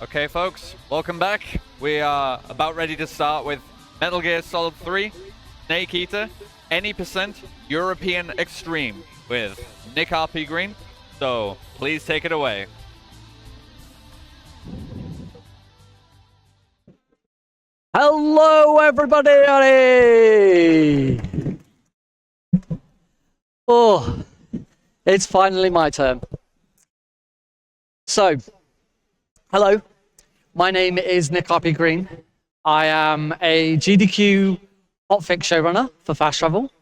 Okay, folks, welcome back. We are about ready to start with Metal Gear Solid 3, Snake Eater, Any Percent, European Extreme with Nick RP Green. So, please take it away. Hello, everybody! Oh, it's finally my turn. So, hello, my name is Nick RP Green. I am a GDQ hotfix showrunner for Fast Travel.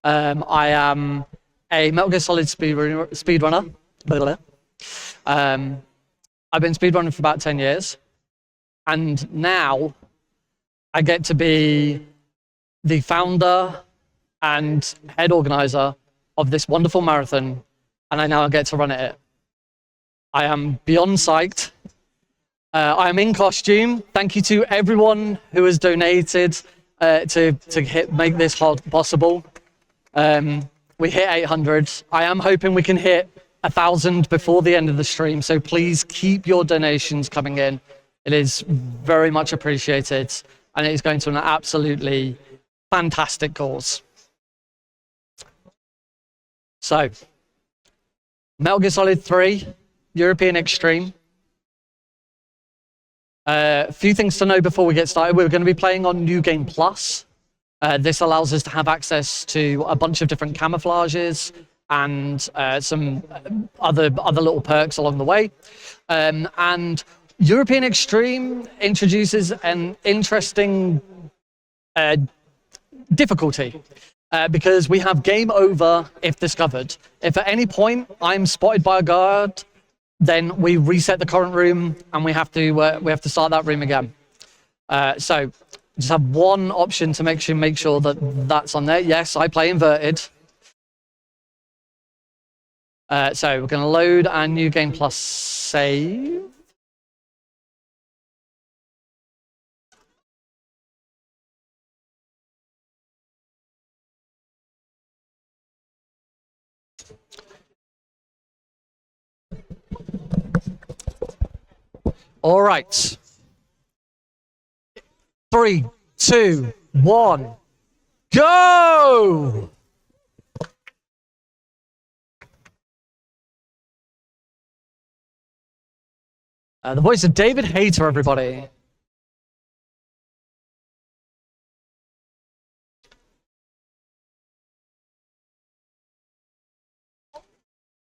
I am a Metal Gear Solid speedrunner. I've been speedrunning for about 10 years. And now I get to be the founder and head organizer of this wonderful marathon, and I now get to run it. I am beyond psyched. I am in costume. Thank you to everyone who has donated to make this possible. We hit 800. I am hoping we can hit 1,000 before the end of the stream, so please keep your donations coming in. It is very much appreciated, and it is going to an absolutely fantastic cause. So, Metal Gear Solid 3, European Extreme. A few things to know before we get started. We're going to be playing on New Game Plus. This allows us to have access to a bunch of different camouflages and some other little perks along the way. And European Extreme introduces an interesting difficulty because we have game over if discovered. If at any point I'm spotted by a guard, then we reset the current room and we have to start that room again. So just have one option to make sure that that's on there. Yes, I play inverted. So we're going to load our New Game Plus save. All right. 3, 2, 1, go! The voice of David Hayter, everybody.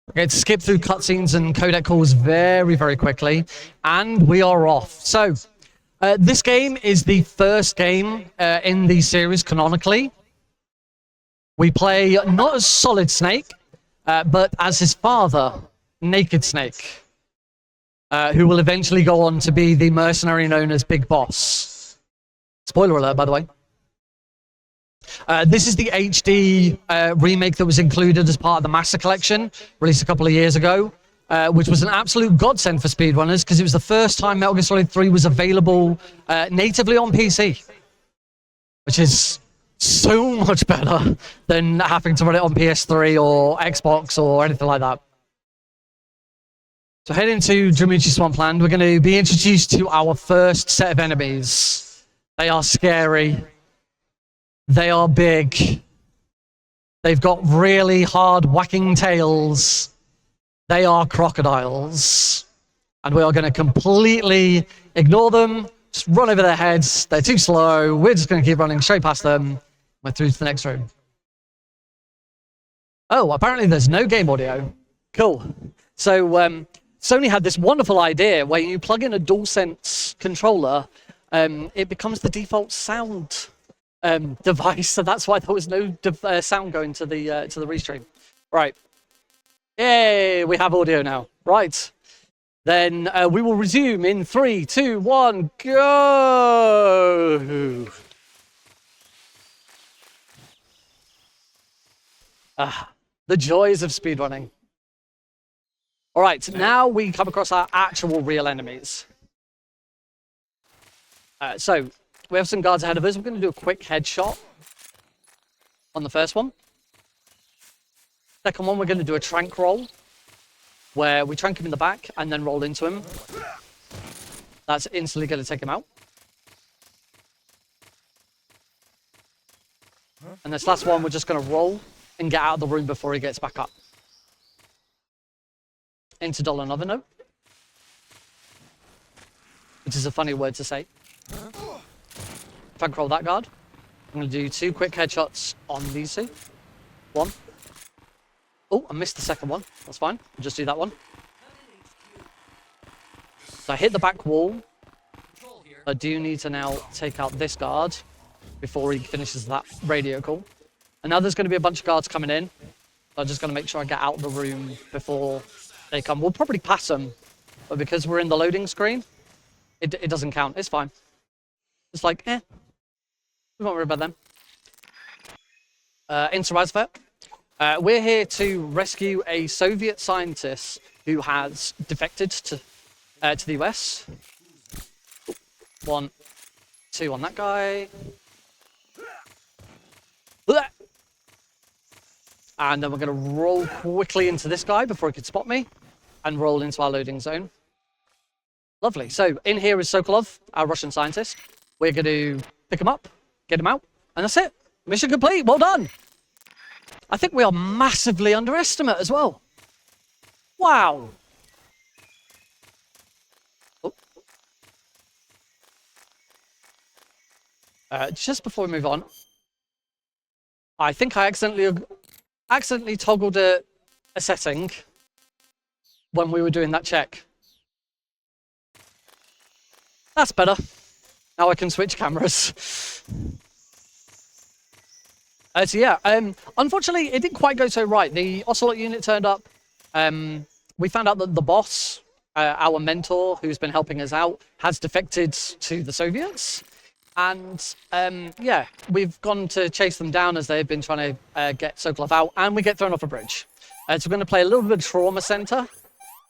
We're going to skip through cutscenes and codec calls very, very quickly, and we are off. So, this game is the first game in the series canonically. We play not as Solid Snake, but as his father, Naked Snake, who will eventually go on to be the mercenary known as Big Boss. Spoiler alert, by the way. This is the HD remake that was included as part of the Master Collection, released a couple of years ago, which was an absolute godsend for speedrunners because it was the first time Metal Gear Solid 3 was available natively on PC, which is so much better than having to run it on PS3 or Xbox or anything like that. So heading to Dramuchi Swampland, we're going to be introduced to our first set of enemies. They are scary. They are big. They've got really hard whacking tails. They are crocodiles. And we are going to completely ignore them, just run over their heads. They're too slow. We're just going to keep running straight past them. We're through to the next room. Oh, apparently there's no game audio. Cool. So Sony had this wonderful idea where you plug in a DualSense controller, it becomes the default sound device, so that's why there was no sound going to the restream. Right. Yay, we have audio now. Right. Then we will resume in 3, 2, 1, go! The joys of speedrunning. All right, now we come across our actual real enemies. So, we have some guards ahead of us. We're going to do a quick headshot on the first one. Second one, we're going to do a trank roll, where we trank him in the back and then roll into him. That's instantly going to take him out. And this last one, we're just going to roll and get out of the room before he gets back up. Into dollar another note. Which is a funny word to say. If I roll that guard, I'm going to do 2 quick headshots on these 2. 1. Oh, I missed the second one. That's fine. I'll just do that one. So I hit the back wall. I do need to now take out this guard before he finishes that radio call. And now there's going to be a bunch of guards coming in. So I'm just going to make sure I get out of the room before they come. We'll probably pass them, but because we're in the loading screen, it doesn't count. It's fine. It's like, we won't worry about them. Into Razvet. We're here to rescue a Soviet scientist who has defected to the US. 1, 2 on that guy. And then we're going to roll quickly into this guy before he can spot me and roll into our loading zone. Lovely. So in here is Sokolov, our Russian scientist. We're going to pick him up, get him out, and that's it. Mission complete. Well done. I think we are massively underestimate as well. Wow. Oh. Just before we move on, I think I accidentally toggled a setting when we were doing that check. That's better. Now I can switch cameras. So yeah, unfortunately, it didn't quite go so right. The Ocelot unit turned up. We found out that the boss, our mentor, who's been helping us out, has defected to the Soviets. And yeah, we've gone to chase them down as they've been trying to get Sokolov out, and we get thrown off a bridge. So we're going to play a little bit of Trauma Center.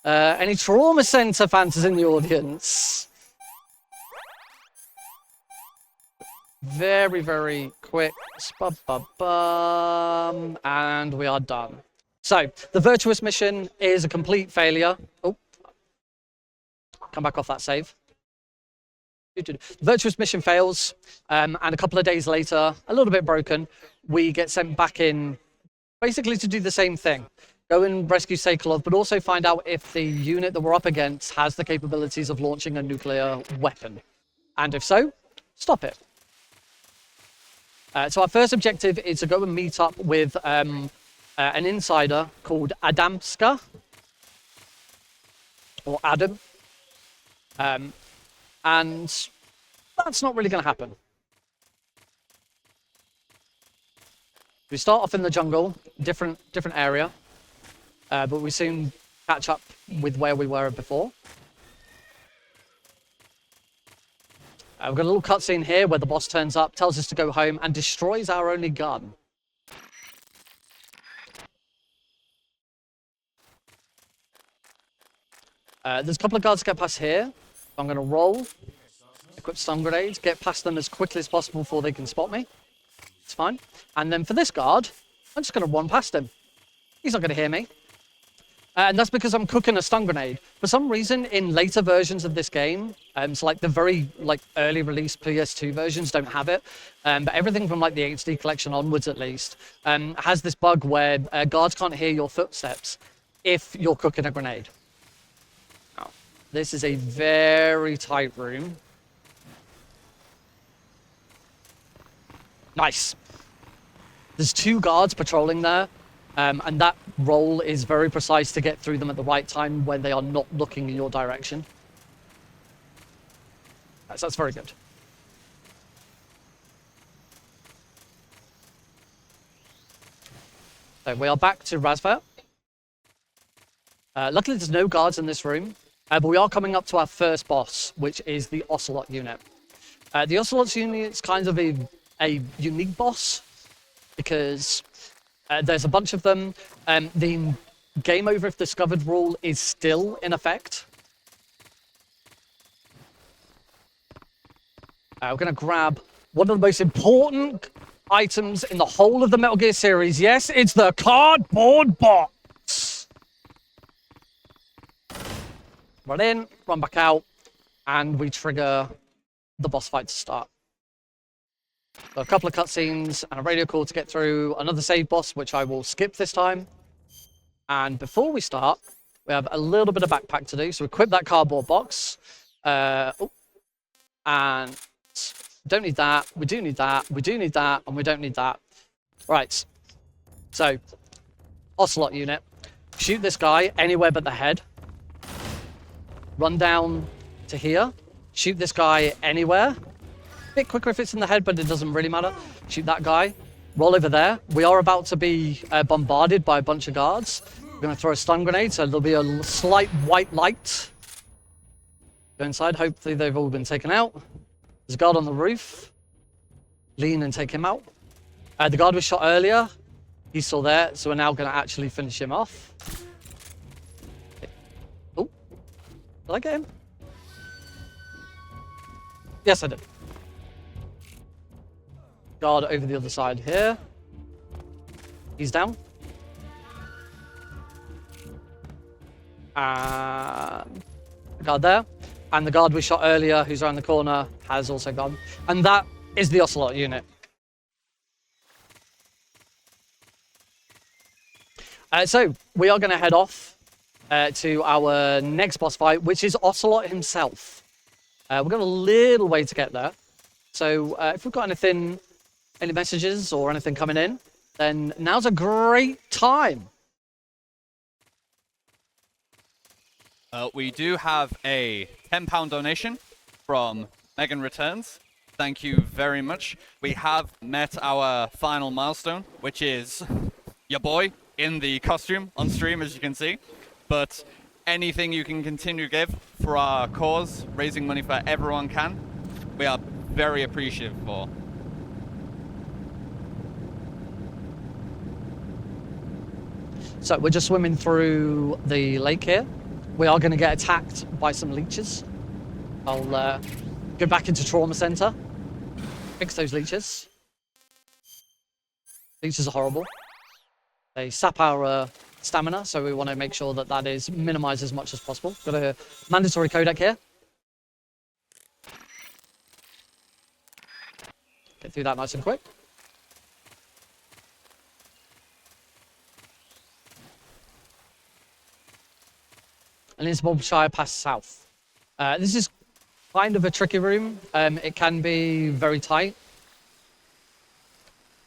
Any Trauma Center fans in the audience? Very, very quick. And we are done. So, the Virtuous mission is a complete failure. Oh, come back off that save. The Virtuous mission fails, and a couple of days later, a little bit broken, we get sent back in basically to do the same thing. Go and rescue Sokolov, but also find out if the unit that we're up against has the capabilities of launching a nuclear weapon. And if so, stop it. So our first objective is to go and meet up with an insider called Adamska, or Adam, and that's not really going to happen. We start off in the jungle, different area, but we soon catch up with where we were before. We've got a little cutscene here where the boss turns up, tells us to go home, and destroys our only gun. There's a couple of guards to get past here. I'm going to roll, equip stun grenades, get past them as quickly as possible before they can spot me. It's fine. And then for this guard, I'm just going to run past him. He's not going to hear me. And that's because I'm cooking a stun grenade. For some reason, in later versions of this game, so like the very early release PS2 versions don't have it, but everything from like the HD collection onwards at least, has this bug where guards can't hear your footsteps if you're cooking a grenade. Now, this is a very tight room. Nice. There's 2 guards patrolling there. And that roll is very precise to get through them at the right time when they are not looking in your direction. So that's very good. So we are back to Razvat. Luckily there's no guards in this room, but we are coming up to our first boss, which is the Ocelot unit. The Ocelot unit is kind of a unique boss because there's a bunch of them. The game over if discovered rule is still in effect. We're going to grab one of the most important items in the whole of the Metal Gear series. Yes, it's the cardboard box. Run in, run back out, and we trigger the boss fight to start. So a couple of cutscenes and a radio call to get through another save boss, which I will skip this time. And before we start, we have a little bit of backpack to do. So equip that cardboard box. And don't need that. We do need that. We do need that. And we don't need that. Right. So, Ocelot unit. Shoot this guy anywhere but the head. Run down to here. Shoot this guy anywhere. A bit quicker if it's in the head, but it doesn't really matter. Shoot that guy. Roll over there. We are about to be bombarded by a bunch of guards. We're going to throw a stun grenade, so there'll be a slight white light. Go inside. Hopefully they've all been taken out. There's a guard on the roof. Lean and take him out. The guard was shot earlier. He's still there, so we're now going to actually finish him off. Oh, did I get him? Yes, I did. Guard over the other side here. He's down. And the guard there. And the guard we shot earlier, who's around the corner, has also gone. And that is the Ocelot unit. So we are going to head off to our next boss fight, which is Ocelot himself. We've got a little way to get there. So if we've got anything, any messages or anything coming in, then now's a great time. We do have a £10 donation from Megan Returns. Thank you very much. We have met our final milestone, which is your boy in the costume on stream, as you can see. But anything you can continue to give for our cause, raising money for everyone can, we are very appreciative for. So we're just swimming through the lake here. We are going to get attacked by some leeches. I'll go back into trauma center, fix those leeches. Leeches are horrible. They sap our stamina, so we want to make sure that that is minimized as much as possible. Got a mandatory codec here. Get through that nice and quick. And it's Bombshire Pass South. This is kind of a tricky room. It can be very tight.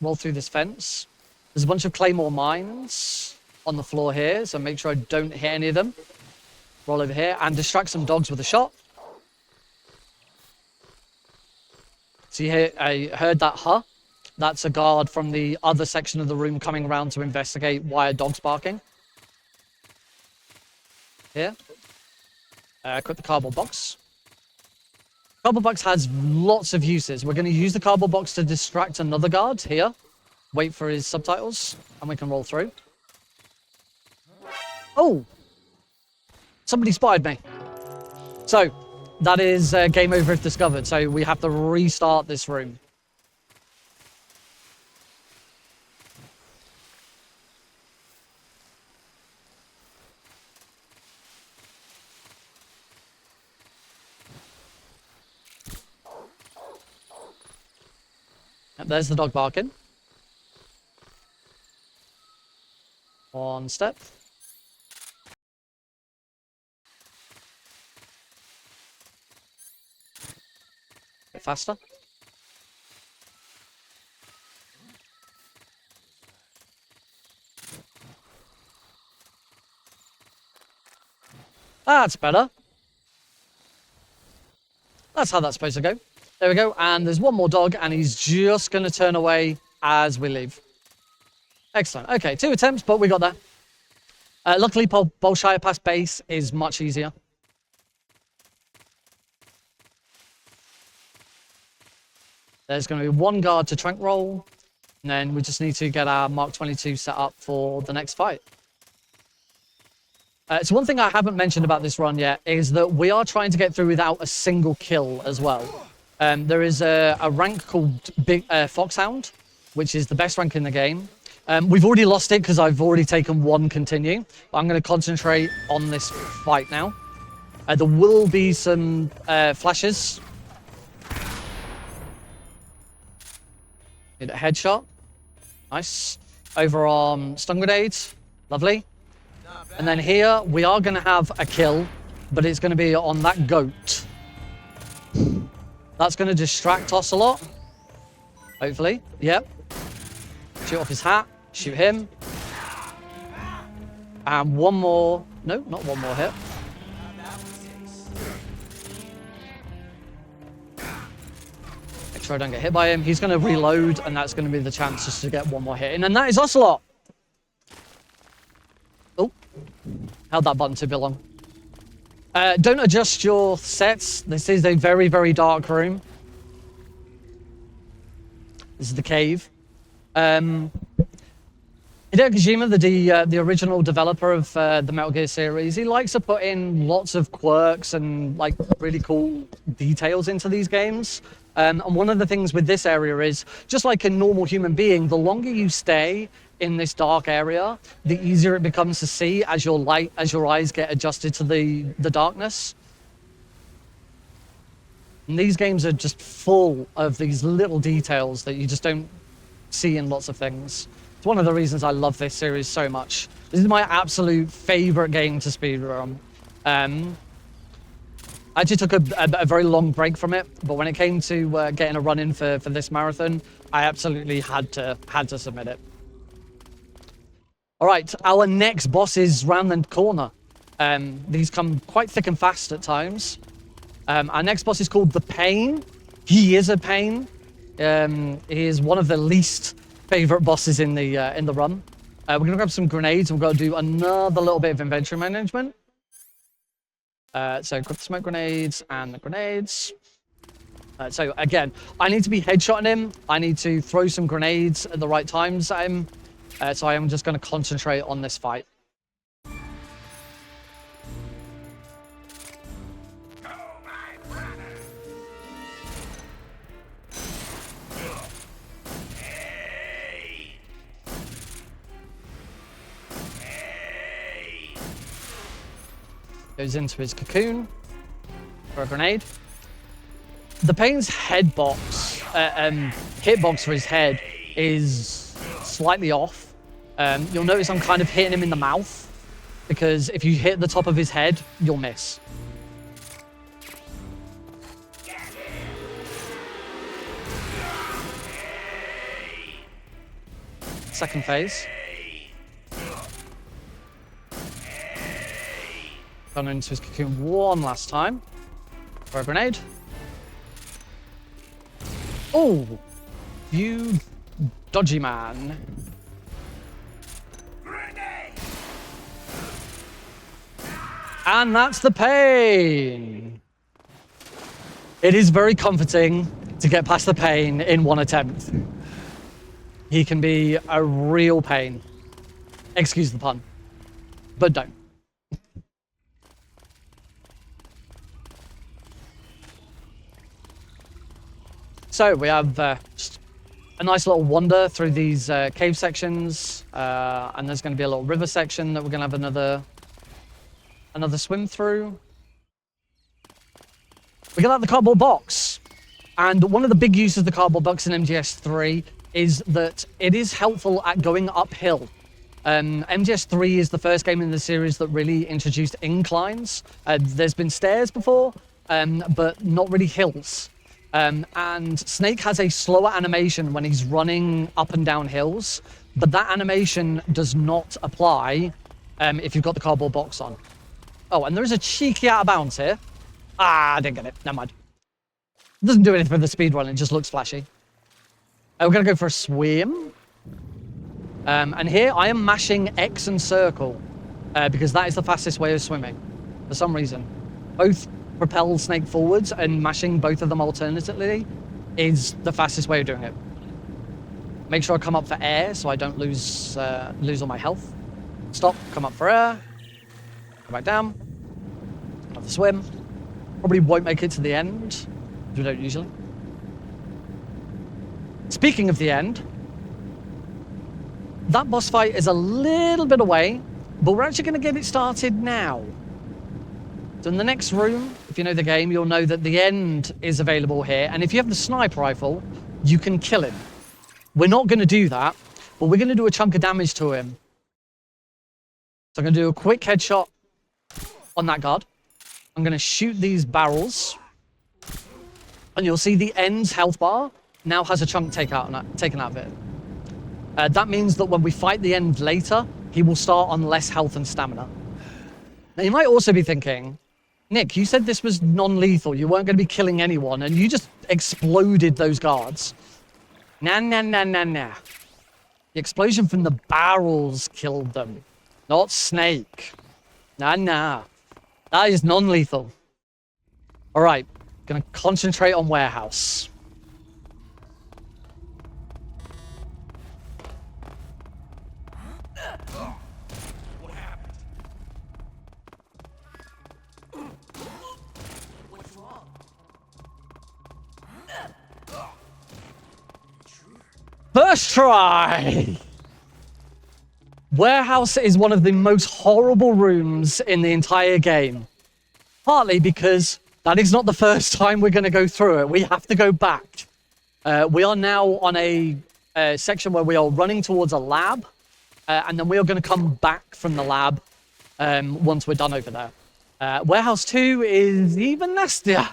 Roll through this fence. There's a bunch of claymore mines on the floor here, so make sure I don't hit any of them. Roll over here and distract some dogs with a shot. So I heard that huh? That's a guard from the other section of the room coming around to investigate why a dog's barking. Here. Equip the cardboard box. Cardboard box has lots of uses. We're going to use the cardboard box to distract another guard here. Wait for his subtitles, and we can roll through. Oh! Somebody spotted me. So, that is game over if discovered, so we have to restart this room. Yep, there's the dog barking. One step. Bit faster. That's better. That's how that's supposed to go. There we go. And there's one more dog, and he's just going to turn away as we leave. Excellent. Okay, 2 attempts, but we got there. Luckily, Bolshire Pass base is much easier. There's going to be 1 guard to trank roll, and then we just need to get our Mark 22 set up for the next fight. So one thing I haven't mentioned about this run yet is that we are trying to get through without a single kill as well. There is a rank called Foxhound, which is the best rank in the game. We've already lost it because I've already taken 1 continue. But I'm going to concentrate on this fight now. There will be some flashes. Need a headshot. Nice. Overarm stun grenades. Lovely. And then here, we are going to have a kill, but it's going to be on that goat. That's going to distract us a lot. Hopefully. Yep. Shoot off his hat. Shoot him. And one more. No, not one more hit. Make sure I don't get hit by him. He's going to reload, and that's going to be the chance just to get one more hit in. And that is Ocelot. Oh. Held that button too long. Don't adjust your sets. This is a very, very dark room. This is the cave. Hideo Kojima, the original developer of the Metal Gear series, he likes to put in lots of quirks and like really cool details into these games. And one of the things with this area is, just like a normal human being, the longer you stay in this dark area, the easier it becomes to see as your eyes get adjusted to the darkness. And these games are just full of these little details that you just don't see in lots of things. It's one of the reasons I love this series so much. This is my absolute favorite game to speedrun. I actually took a very long break from it, but when it came to getting a run in for this marathon, I absolutely had to submit it. All right, our next boss is round the corner. These come quite thick and fast at times. Our next boss is called the Pain. He is a pain. He is one of the least favorite bosses in the run. We're gonna grab some grenades and we're gonna do another little bit of inventory management. So grab the smoke grenades and the grenades. So again, I need to be headshotting him. I need to throw some grenades at the right times at him. So I am just going to concentrate on this fight. Goes into his cocoon for a grenade. The Pain's hitbox for his head is slightly off. You'll notice I'm kind of hitting him in the mouth, because if you hit the top of his head, you'll miss. Second phase. Gone into his cocoon one last time for a grenade. Oh, you dodgy man. And that's the Pain. It is very comforting to get past the Pain in one attempt. He can be a real pain. Excuse the pun, but don't. So we have just a nice little wander through these cave sections, and there's going to be a little river section that we're going to have another swim through. We got out the cardboard box, and one of the big uses of the cardboard box in MGS3 is that it is helpful at going uphill. MGS3 is the first game in the series that really introduced inclines. There's been stairs before, but not really hills. And Snake has a slower animation when he's running up and down hills, but that animation does not apply if you've got the cardboard box on. Oh, and there's a cheeky out of bounds here. Ah, I didn't get it. Never mind. It doesn't do anything for the speedrun, it just looks flashy. We're going to go for a swim. And here I am mashing X and circle because that is the fastest way of swimming for some reason. Both propel Snake forwards, and mashing both of them alternately is the fastest way of doing it. Make sure I come up for air so I don't lose all my health. Stop, come up for air. Go back down. Another swim. Probably won't make it to the end. We don't usually. Speaking of the end, that boss fight is a little bit away, but we're actually going to get it started now. So in the next room, if you know the game, you'll know that the end is available here. And if you have the sniper rifle, you can kill him. We're not going to do that, but we're going to do a chunk of damage to him. So I'm going to do a quick headshot on that guard. I'm going to shoot these barrels. And you'll see the end's health bar now has a chunk taken out of it. That means that when we fight the end later, he will start on less health and stamina. Now, you might also be thinking, Nick, you said this was non-lethal. You weren't going to be killing anyone, and you just exploded those guards. Nah. The explosion from the barrels killed them, not Snake. Nah. That is non-lethal. All right, gonna concentrate on warehouse. First try! Warehouse is one of the most horrible rooms in the entire game. Partly because that is not the first time we're going to go through it. We have to go back. We are now on a section where we are running towards a lab. And then we are going to come back from the lab once we're done over there. Warehouse 2 is even nastier.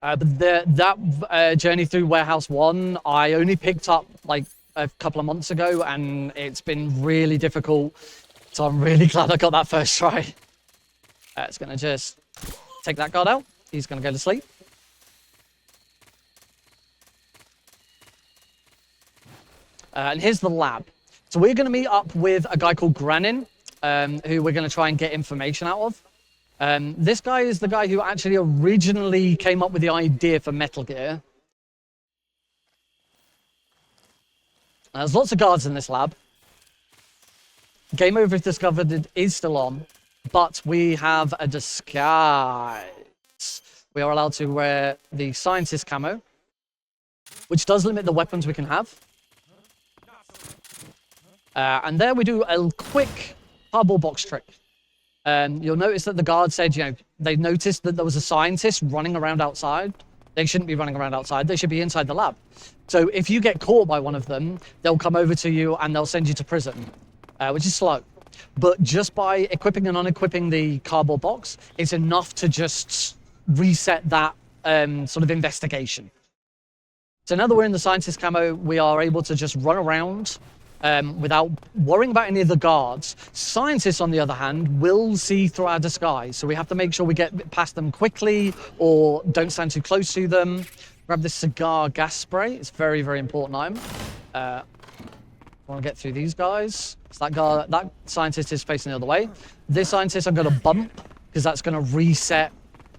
But that journey through Warehouse 1, I only picked up like a couple of months ago, and it's been really difficult. So I'm really glad I got that first try. It's going to just take that guard out. He's going to go to sleep. And here's the lab. So we're going to meet up with a guy called Granin, who we're going to try and get information out of. This guy is the guy who actually originally came up with the idea for Metal Gear. There's lots of guards in this lab. Game over if discovered is still on, but we have a disguise. We are allowed to wear the scientist camo, which does limit the weapons we can have. And there we do a quick cardboard box trick. You'll notice that the guard said, they noticed that there was a scientist running around outside. They shouldn't be running around outside. They should be inside the lab. So if you get caught by one of them, they'll come over to you and they'll send you to prison, which is slow. But just by equipping and unequipping the cardboard box, it's enough to just reset that sort of investigation. So now that we're in the scientist camo, we are able to just run around without worrying about any of the guards. Scientists, on the other hand, will see through our disguise. So we have to make sure we get past them quickly or don't stand too close to them. Grab this cigar gas spray. It's very, very important item. I want to get through these guys. So that scientist is facing the other way. This scientist I'm going to bump because that's going to reset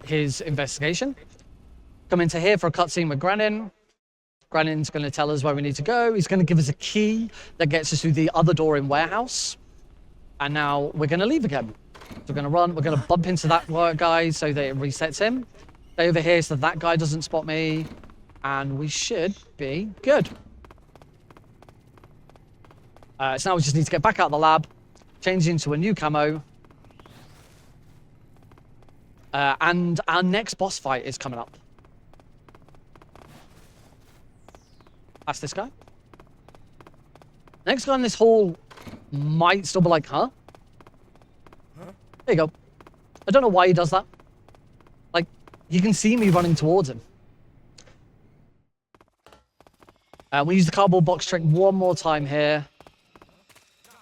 his investigation. Come into here for a cutscene with Granin. Granin's going to tell us where we need to go. He's going to give us a key that gets us through the other door in warehouse. And now we're going to leave again. So we're going to run. We're going to bump into that guy so that it resets him. Stay over here so that guy doesn't spot me. And we should be good. So now we just need to get back out of the lab, change into a new camo. And our next boss fight is coming up. That's this guy. Next guy in this hall might still be like, huh? There you go. I don't know why he does that. Like, you can see me running towards him. We use the cardboard box trick one more time here.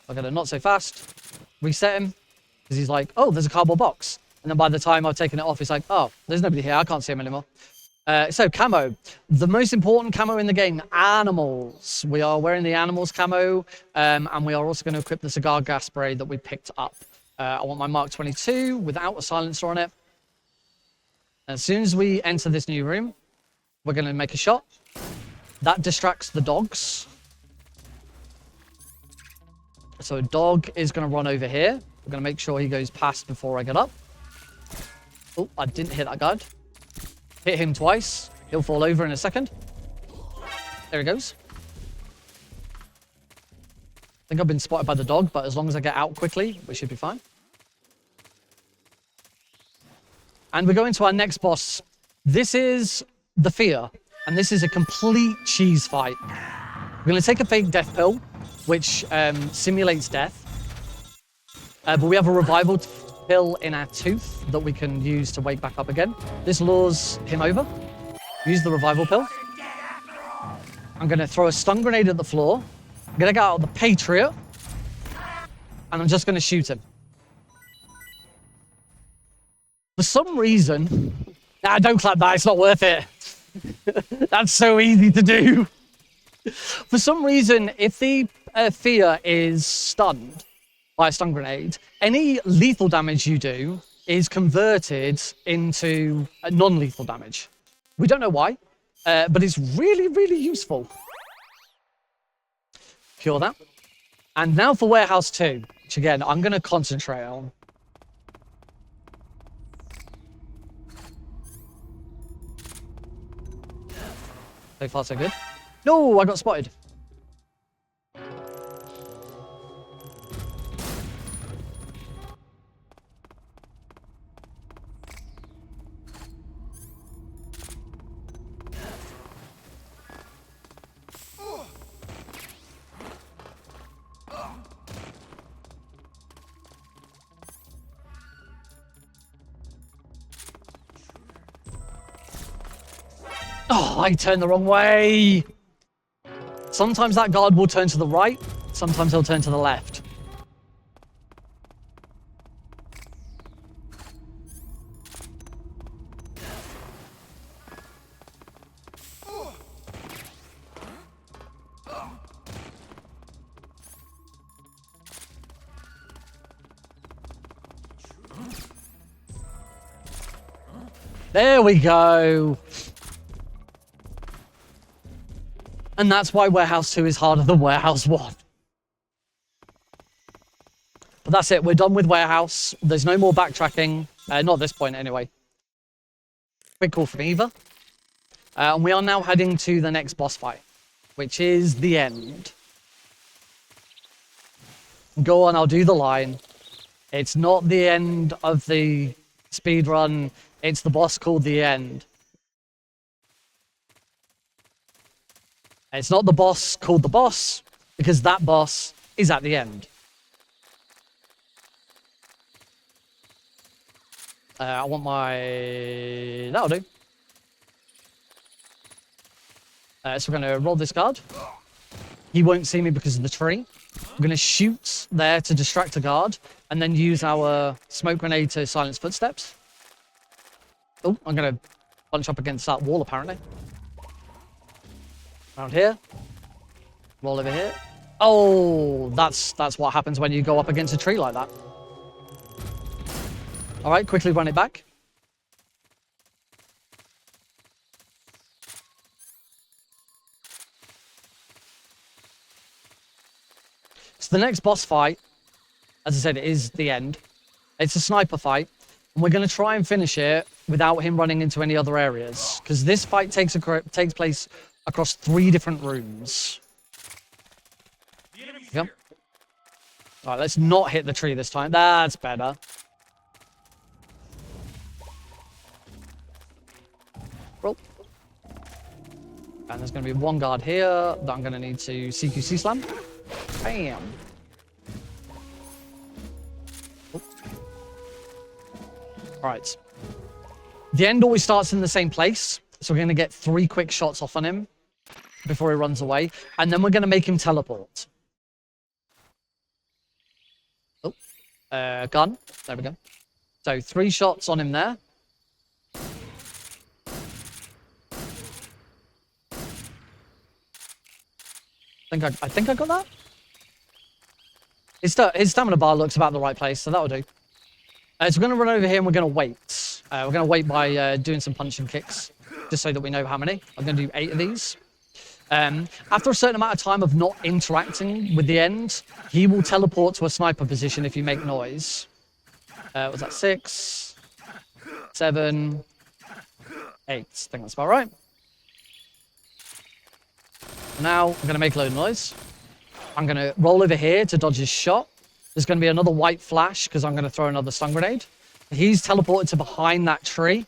I'm gonna not so fast. Reset him. Because he's like, oh, there's a cardboard box. And then by the time I've taken it off, he's like, oh, there's nobody here. I can't see him anymore. So camo, the most important camo in the game, animals. We are wearing the animals camo, and we are also going to equip the cigar gas spray that we picked up. I want my Mark 22 without a silencer on it. As soon as we enter this new room, we're going to make a shot. That distracts the dogs. So a dog is going to run over here. We're going to make sure he goes past before I get up. Oh, I didn't hit that guard. Hit him twice. He'll fall over in a second. There he goes. I think I've been spotted by the dog, but as long as I get out quickly, we should be fine. And we're going to our next boss. This is the Fear, and this is a complete cheese fight. We're going to take a fake death pill, which simulates death. But we have a revival pill in our tooth that we can use to wake back up again. This lures him over. Use the revival pill. I'm going to throw a stun grenade at the floor. I'm going to get out the Patriot. And I'm just going to shoot him. For some reason... Nah, don't clap that. It's not worth it. That's so easy to do. For some reason, if the Fear is stunned by a stun grenade, any lethal damage you do is converted into non-lethal damage. We don't know why, but it's really, really useful. Cure that. And now for Warehouse 2, which again, I'm going to concentrate on. So far, so good. No, I got spotted. Oh, I turned the wrong way. Sometimes that guard will turn to the right. Sometimes he'll turn to the left. There we go. And that's why Warehouse 2 is harder than Warehouse 1. But that's it. We're done with Warehouse. There's no more backtracking. Not at this point, anyway. Quick call from Eva. And we are now heading to the next boss fight, which is the end. Go on, I'll do the line. It's not the end of the speedrun. It's the boss called the end. It's not the boss called the boss, because that boss is at the end. I want my... That'll do. So we're going to roll this guard. He won't see me because of the tree. I'm going to shoot there to distract a guard, and then use our smoke grenade to silence footsteps. Oh, I'm going to punch up against that wall, apparently. Around here. Roll over here. Oh, that's what happens when you go up against a tree like that. All right, quickly run it back. So the next boss fight, as I said, it is the end. It's a sniper fight, and we're going to try and finish it without him running into any other areas, because this fight takes place across 3 different rooms. Yep. All right, let's not hit the tree this time. That's better. Roll. And there's going to be one guard here that I'm going to need to CQC slam. Bam. Oh. All right. The end always starts in the same place. So we're going to get 3 quick shots off on him before he runs away. And then we're going to make him teleport. Oh, gun. There we go. So 3 shots on him there. I think I got that. His stamina bar looks about the right place, so that'll do. So we're going to run over here and we're going to wait. We're going to wait by doing some punching kicks, just so that we know how many. I'm going to do 8 of these. After a certain amount of time of not interacting with the end, he will teleport to a sniper position if you make noise. Was that 6, 7, 8? I think that's about right. Now, I'm going to make a load of noise. I'm going to roll over here to dodge his shot. There's going to be another white flash because I'm going to throw another stun grenade. He's teleported to behind that tree.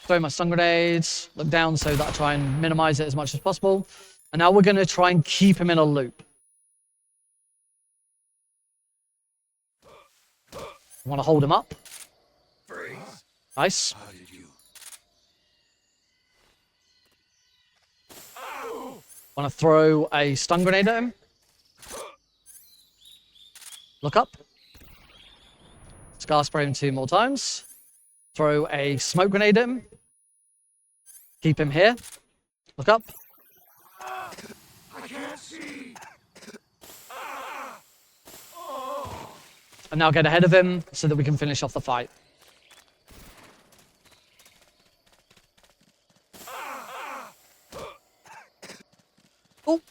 Throw my stun grenades, look down so that I try and minimize it as much as possible. And now we're going to try and keep him in a loop. I want to hold him up. Nice. Want to throw a stun grenade at him. Look up. Scar spray him 2 more times. Throw a smoke grenade at him. Keep him here. Look up. I can't see. And now get ahead of him so that we can finish off the fight. Oh.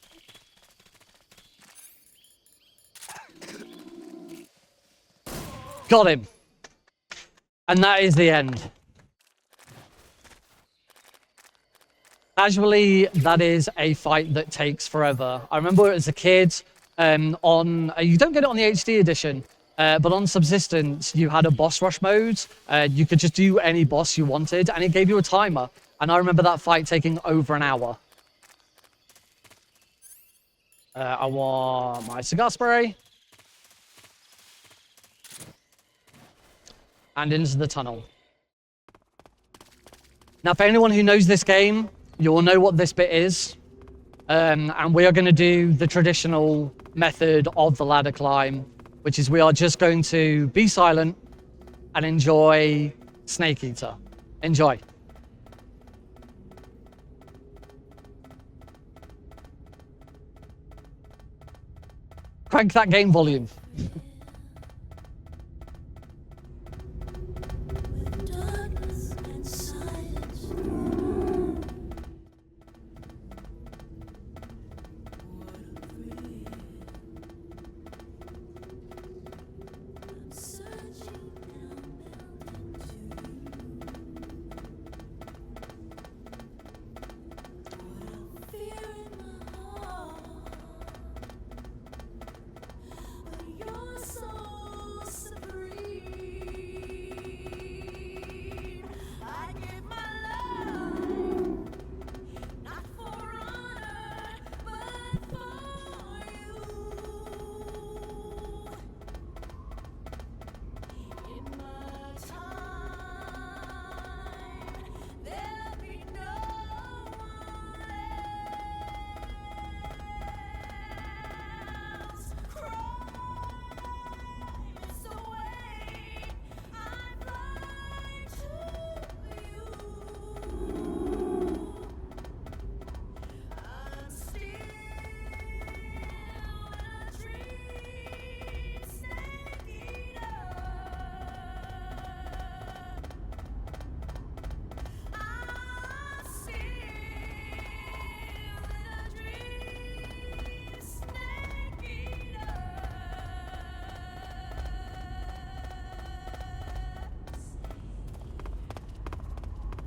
Got him. And that is the end. Casually, that is a fight that takes forever. I remember as a kid, you don't get it on the HD edition, but on Subsistence, you had a boss rush mode. You could just do any boss you wanted, and it gave you a timer. And I remember that fight taking over an hour. I want my cigar spray. And into the tunnel. Now, for anyone who knows this game, you'll know what this bit is. And we are going to do the traditional method of the ladder climb, which is we are just going to be silent and enjoy Snake Eater. Enjoy. Crank that game volume.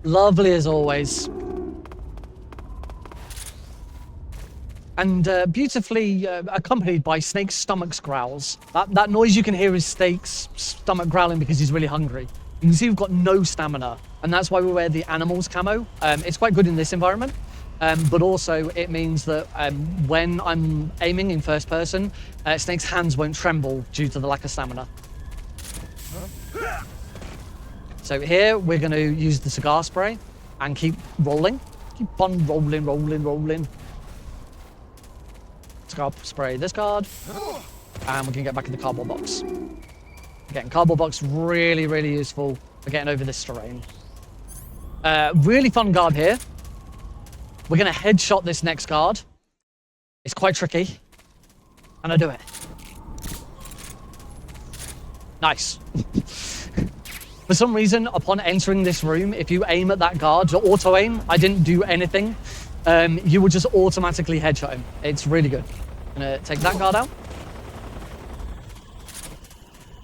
Lovely as always. And beautifully accompanied by Snake's stomach's growls. That noise you can hear is Snake's stomach growling because he's really hungry. You can see we've got no stamina, and that's why we wear the animals camo. It's quite good in this environment, but also it means that when I'm aiming in first person, Snake's hands won't tremble due to the lack of stamina. So here we're going to use the cigar spray and keep rolling. Keep on rolling, rolling, rolling. Cigar spray this card. And we can get back in the cardboard box. Again, cardboard box really, really useful for getting over this terrain. Really fun guard here. We're going to headshot this next guard. It's quite tricky. And I do it. Nice. For some reason, upon entering this room, if you aim at that guard, auto aim, I didn't do anything, you will just automatically headshot him. It's really good. Gonna take that guard out.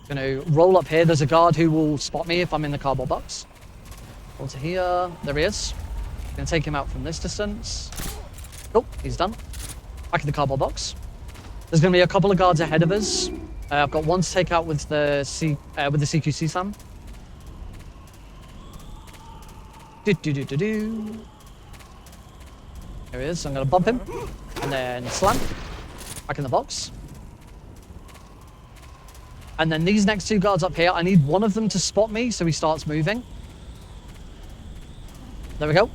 Gonna roll up here. There's a guard who will spot me if I'm in the cardboard box. Roll to here. There he is. Gonna take him out from this distance. Oh, he's done. Back in the cardboard box. There's gonna be a couple of guards ahead of us. I've got one to take out with the CQC slam. Do. There he is. So I'm going to bump him. And then slam. Back in the box. And then these next two guards up here, I need one of them to spot me so he starts moving. There we go.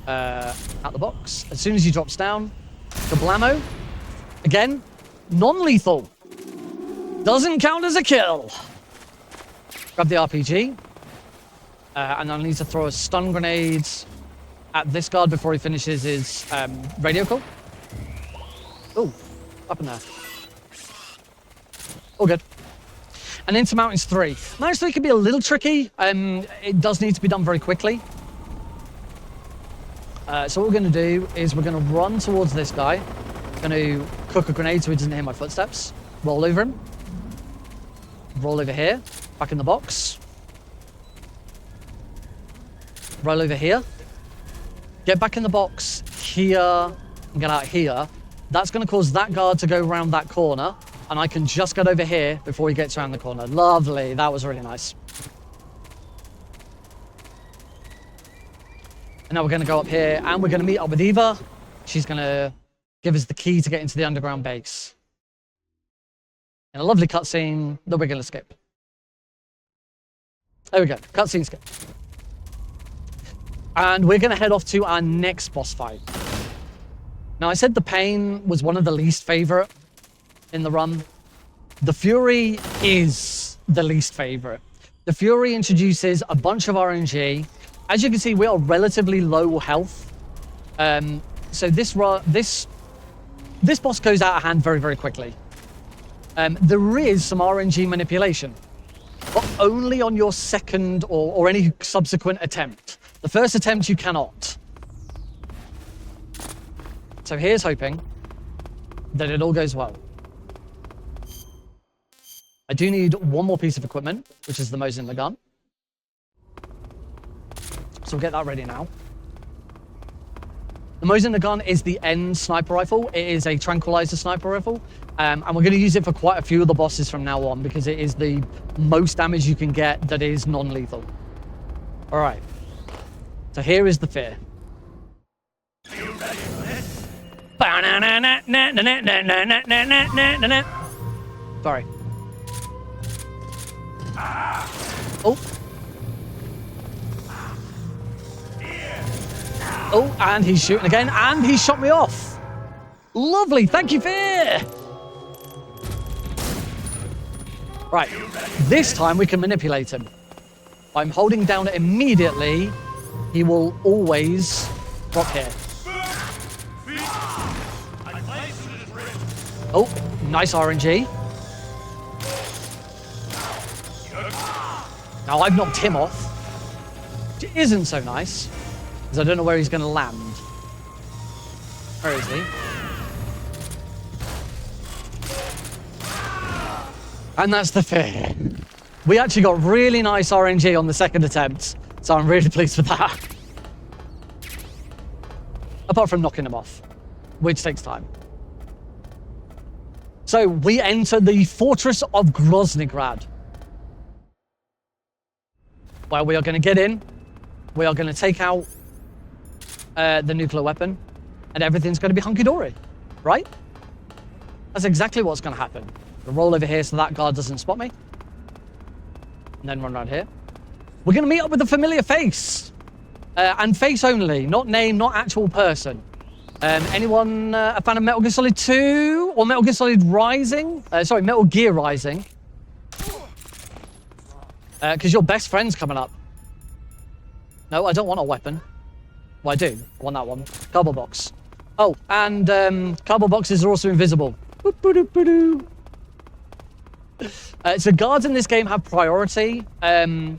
Out the box. As soon as he drops down, kablamo. Again, non-lethal. Doesn't count as a kill. Grab the RPG. And I need to throw a stun grenade at this guard before he finishes his radio call. Oh, up in there. All good. And into Mountains 3. Mountains 3 can be a little tricky. It does need to be done very quickly. So what we're going to do is we're going to run towards this guy. Going to cook a grenade so he doesn't hear my footsteps. Roll over him. Roll over here. Back in the box. Roll over here. Get back in the box here and get out here. That's going to cause that guard to go around that corner. And I can just get over here before he gets around the corner. Lovely. That was really nice. And now we're going to go up here and we're going to meet up with Eva. She's going to give us the key to get into the underground base. And a lovely cutscene that we're going to skip. There we go. Cutscene skip. And we're going to head off to our next boss fight. Now, I said the Pain was one of the least favorite in the run. The Fury is the least favorite. The Fury introduces a bunch of RNG. As you can see, we are relatively low health. So this boss goes out of hand very, very quickly. There is some RNG manipulation, but only on your second or any subsequent attempt. The first attempt, you cannot. So here's hoping that it all goes well. I do need one more piece of equipment, which is the Mosin in the gun. So we'll get that ready now. The Mosin in the gun is the N sniper rifle. It is a tranquilizer sniper rifle. And we're going to use it for quite a few of the bosses from now on because it is the most damage you can get that is non-lethal. All right. So here is the fear. Sorry. Oh. Oh, and he's shooting again, and he shot me off. Lovely, thank you, Fear. Right, this time we can manipulate him. I'm holding down it immediately. He will always drop here. Oh, nice RNG. Now I've knocked him off, which isn't so nice, because I don't know where he's going to land. Where is he? And that's the fear. We actually got really nice RNG on the second attempt, so I'm really pleased with that. Apart from knocking him off, which takes time. So we enter the Fortress of Groznygrad, where we are going to get in, we are going to take out the nuclear weapon, and everything's going to be hunky-dory, right? That's exactly what's going to happen. We'll roll over here so that guard doesn't spot me, and then run around here. We're going to meet up with a familiar face, and face only, not name, not actual person. Anyone a fan of Metal Gear Solid 2 or Metal Gear Solid Rising? Sorry, Metal Gear Rising. Because your best friend's coming up. No, I don't want a weapon. Well, I do. I want that one. Cardboard box. Oh, and cardboard boxes are also invisible. So guards in this game have priority. And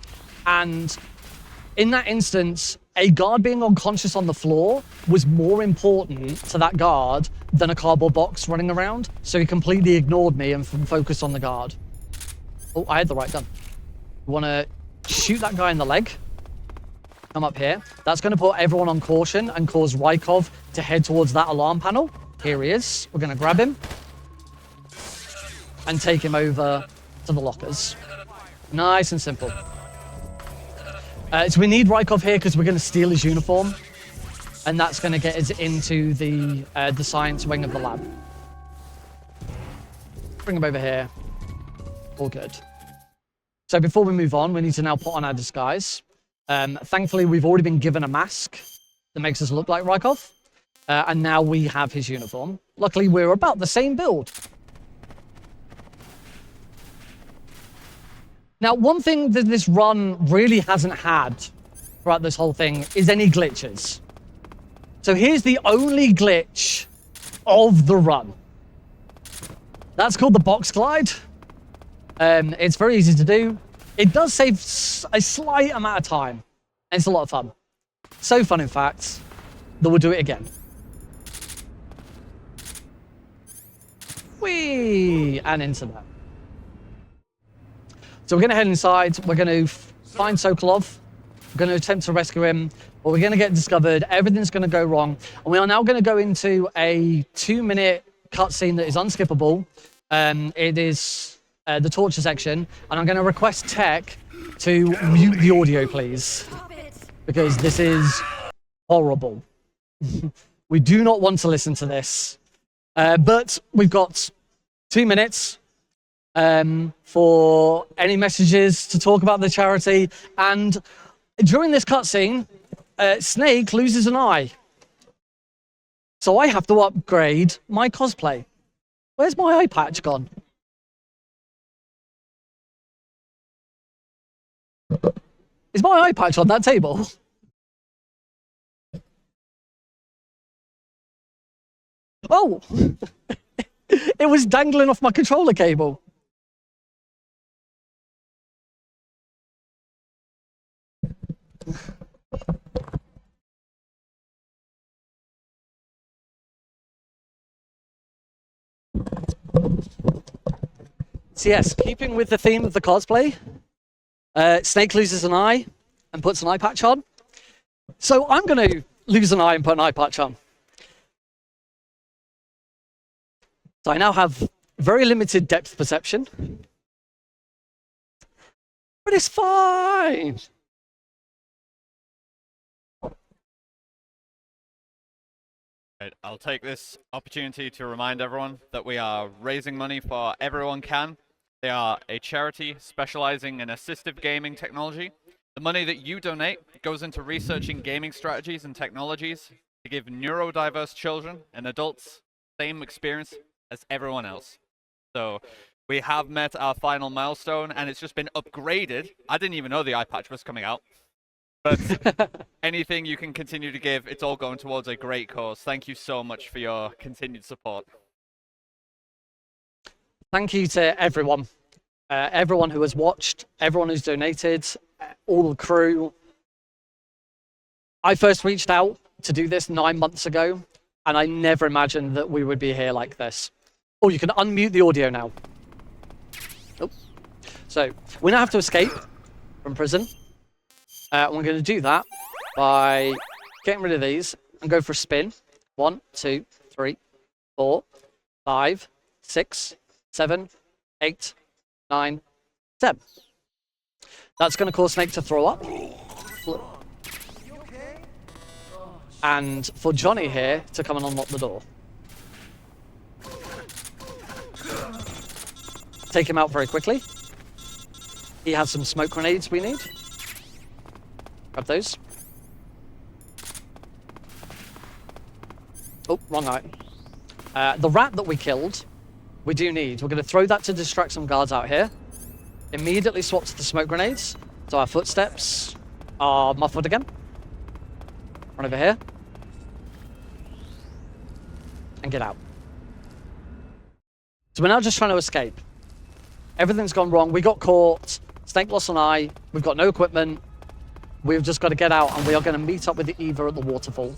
in that instance, a guard being unconscious on the floor was more important to that guard than a cardboard box running around. So he completely ignored me and focused on the guard. Oh, I had the right gun. We want to shoot that guy in the leg. Come up here. That's going to put everyone on caution and cause Rykov to head towards that alarm panel. Here he is. We're going to grab him and take him over to the lockers. Nice and simple. So we need Rykov here because we're going to steal his uniform. And that's going to get us into the science wing of the lab. Bring him over here. All good. So before we move on, we need to now put on our disguise. Thankfully, we've already been given a mask that makes us look like Rykov. And now we have his uniform. Luckily, we're about the same build. Now, one thing that this run really hasn't had throughout this whole thing is any glitches. So here's the only glitch of the run. That's called the box glide. It's very easy to do. It does save a slight amount of time. And it's a lot of fun. So fun, in fact, that we'll do it again. Whee! And into that. So we're going to head inside. We're going to find Sokolov. We're going to attempt to rescue him. But we're going to get discovered. Everything's going to go wrong. And we are now going to go into a 2-minute cutscene that is unskippable. It is the torture section. And I'm going to request Tech to mute the audio, please. Because this is horrible. We do not want to listen to this. But we've got 2 minutes for any messages to talk about the charity. And during this cutscene, Snake loses an eye. So I have to upgrade my cosplay. Where's my eye patch gone? Is my eye patch on that table? Oh! It was dangling off my controller cable. So yes, keeping with the theme of the cosplay, Snake loses an eye and puts an eye patch on. So I'm going to lose an eye and put an eye patch on. So I now have very limited depth perception. But it's fine. Right, I'll take this opportunity to remind everyone that we are raising money for Everyone Can. They are a charity specializing in assistive gaming technology. The money that you donate goes into researching gaming strategies and technologies to give neurodiverse children and adults the same experience as everyone else. So we have met our final milestone and it's just been upgraded. I didn't even know the eye patch was coming out. But anything you can continue to give, it's all going towards a great cause. Thank you so much for your continued support. Thank you to everyone. Everyone who has watched, everyone who's donated, all the crew. I first reached out to do this 9 months ago, and I never imagined that we would be here like this. Oh, you can unmute the audio now. Oh. So, we now have to escape from prison. We're going to do that by getting rid of these and go for a spin. 1, 2, 3, 4, 5, 6, 7, 8, 9, 10. That's going to cause Snake to throw up. And for Johnny here to come and unlock the door. Take him out very quickly. He has some smoke grenades we need. Grab those. Oh, wrong eye. The rat that we killed, we do need. We're going to throw that to distract some guards out here. Immediately swap to the smoke grenades. So our footsteps are muffled again. Run over here. And get out. So we're now just trying to escape. Everything's gone wrong. We got caught. Snake lost an eye. We've got no equipment. We've just got to get out, and we are going to meet up with the Eva at the waterfall.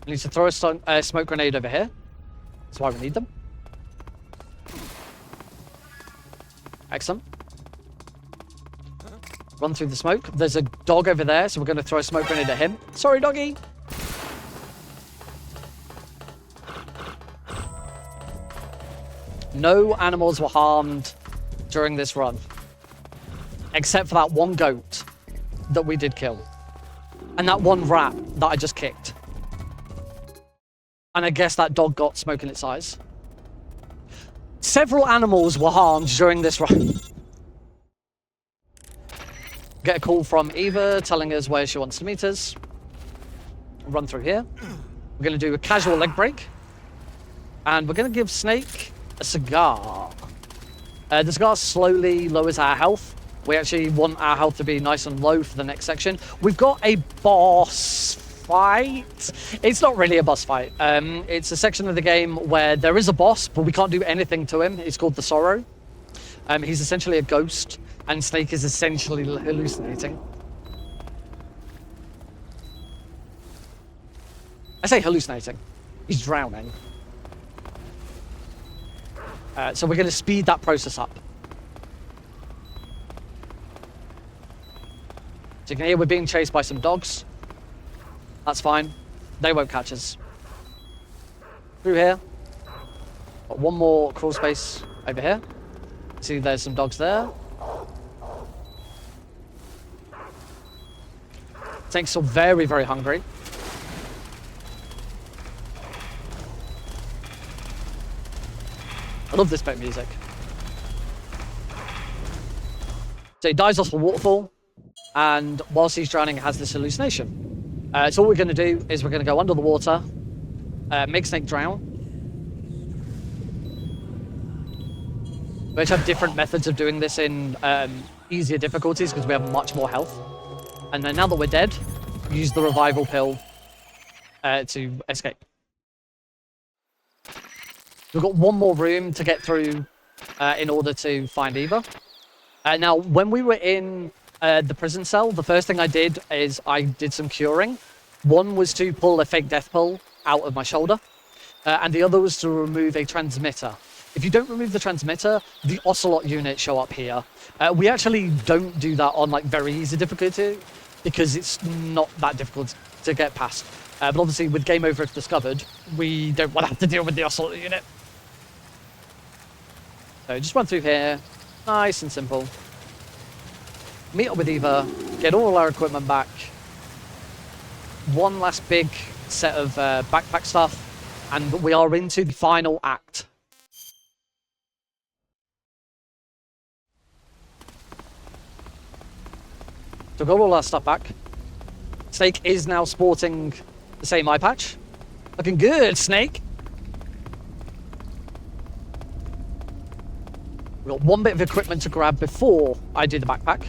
We need to throw a smoke grenade over here. That's why we need them. Excellent. Run through the smoke. There's a dog over there, so we're going to throw a smoke grenade at him. Sorry, doggy. No animals were harmed during this run. Except for that one goat that we did kill. And that one rat that I just kicked. And I guess that dog got smoke in its eyes. Several animals were harmed during this run. Get a call from Eva telling us where she wants to meet us. Run through here. We're going to do a casual leg break. And we're going to give Snake a cigar. The cigar slowly lowers our health. We actually want our health to be nice and low for the next section. We've got a boss fight. It's not really a boss fight. It's a section of the game where there is a boss, but we can't do anything to him. It's called the Sorrow. He's essentially a ghost, and Snake is essentially hallucinating. I say hallucinating. He's drowning. So we're going to speed that process up. So you can hear we're being chased by some dogs. That's fine. They won't catch us. Through here. Got one more crawl space over here. See, there's some dogs there. Snake's still very, very hungry. I love this bit of music. So he dives off the waterfall, and whilst he's drowning, has this hallucination. So what we're going to do is we're going to go under the water, make Snake drown. We actually have different methods of doing this in easier difficulties because we have much more health. And then now that we're dead, use the revival pill to escape. We've got one more room to get through in order to find Eva. Now, when we were in the prison cell, the first thing I did is I did some curing. One was to pull a fake death pill out of my shoulder, and the other was to remove a transmitter. If you don't remove the transmitter, the Ocelot units show up here. We actually don't do that on like very easy difficulty because it's not that difficult to get past. But obviously with Game Over if discovered, we don't want to have to deal with the Ocelot unit. So just run through here, nice and simple. Meet up with Eva, get all our equipment back. One last big set of backpack stuff, and we are into the final act. So got all our stuff back. Snake is now sporting the same eye patch. Looking good, Snake. We've got one bit of equipment to grab before I do the backpack.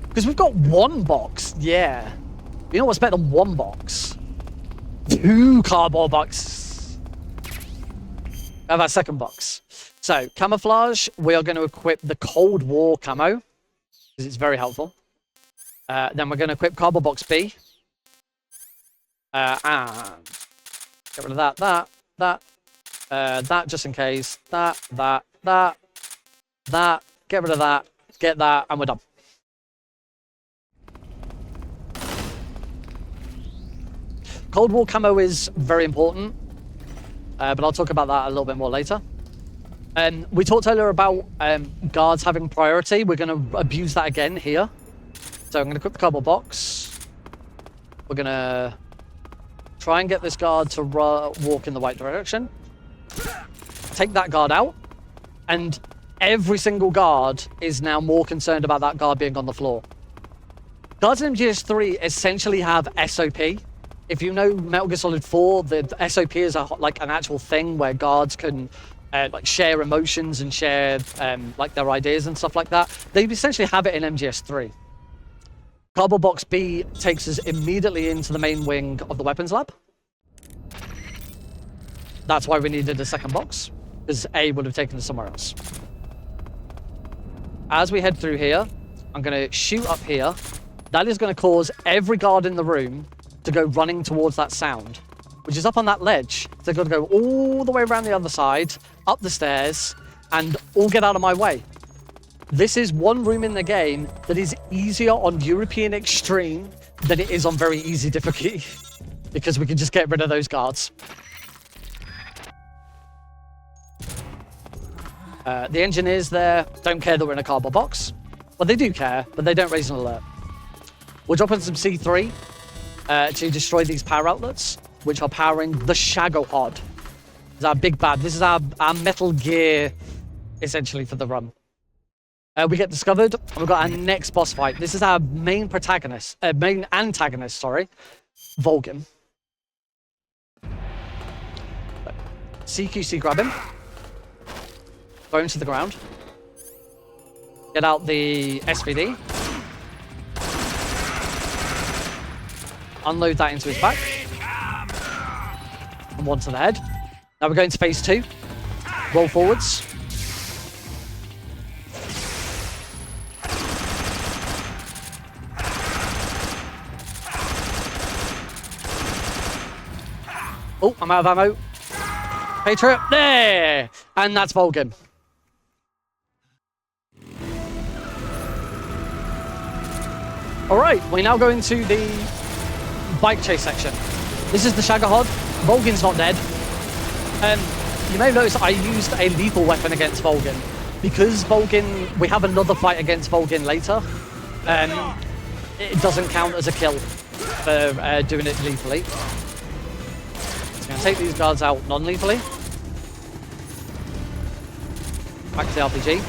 Because we've got one box, yeah. You know what's better than one box? 2 cardboard boxes. I have our second box. So, camouflage, we are going to equip the Cold War camo, because it's very helpful. Then we're going to equip cardboard box B. And get rid of that just in case. That. Get rid of that. Get that, and we're done. Cold War camo is very important, but I'll talk about that a little bit more later. We talked earlier about guards having priority. We're going to abuse that again here. So I'm going to equip the cardboard box. We're going to try and get this guard to walk in the right direction. Take that guard out. And every single guard is now more concerned about that guard being on the floor. Guards in MGS3 essentially have SOP. If you know Metal Gear Solid 4, the SOP is like an actual thing where guards can like share emotions and share like their ideas and stuff like that. They essentially have it in MGS3. Cardboard box B takes us immediately into the main wing of the weapons lab. That's why we needed a second box, because A would have taken us somewhere else. As we head through here, I'm going to shoot up here. That is going to cause every guard in the room to go running towards that sound, which is up on that ledge. They're going to go all the way around the other side, up the stairs, and all get out of my way. This is one room in the game that is easier on European Extreme than it is on very easy difficulty, because we can just get rid of those guards. The engineers there don't care that we're in a cardboard box. Well, they do care, but they don't raise an alert. We're dropping some C3 to destroy these power outlets, which are powering the Shagahod. This is our big bad. This is our Metal Gear, essentially, for the run. We get discovered, and we've got our next boss fight. This is our main antagonist, sorry, Vulcan. CQC grab him. Go into the ground. Get out the SVD. Unload that into his back. And one to the head. Now we're going to phase 2. Roll forwards. Oh, I'm out of ammo. Patriot, there! And that's Vulcan. Alright, we now go into the bike chase section. This is the Shagahod. Vulcan's not dead. You may have noticed I used a lethal weapon against Vulcan. Because Vulcan, we have another fight against Vulcan later. It doesn't count as a kill for doing it lethally. Going to take these guards out non-lethally. Back to the RPG.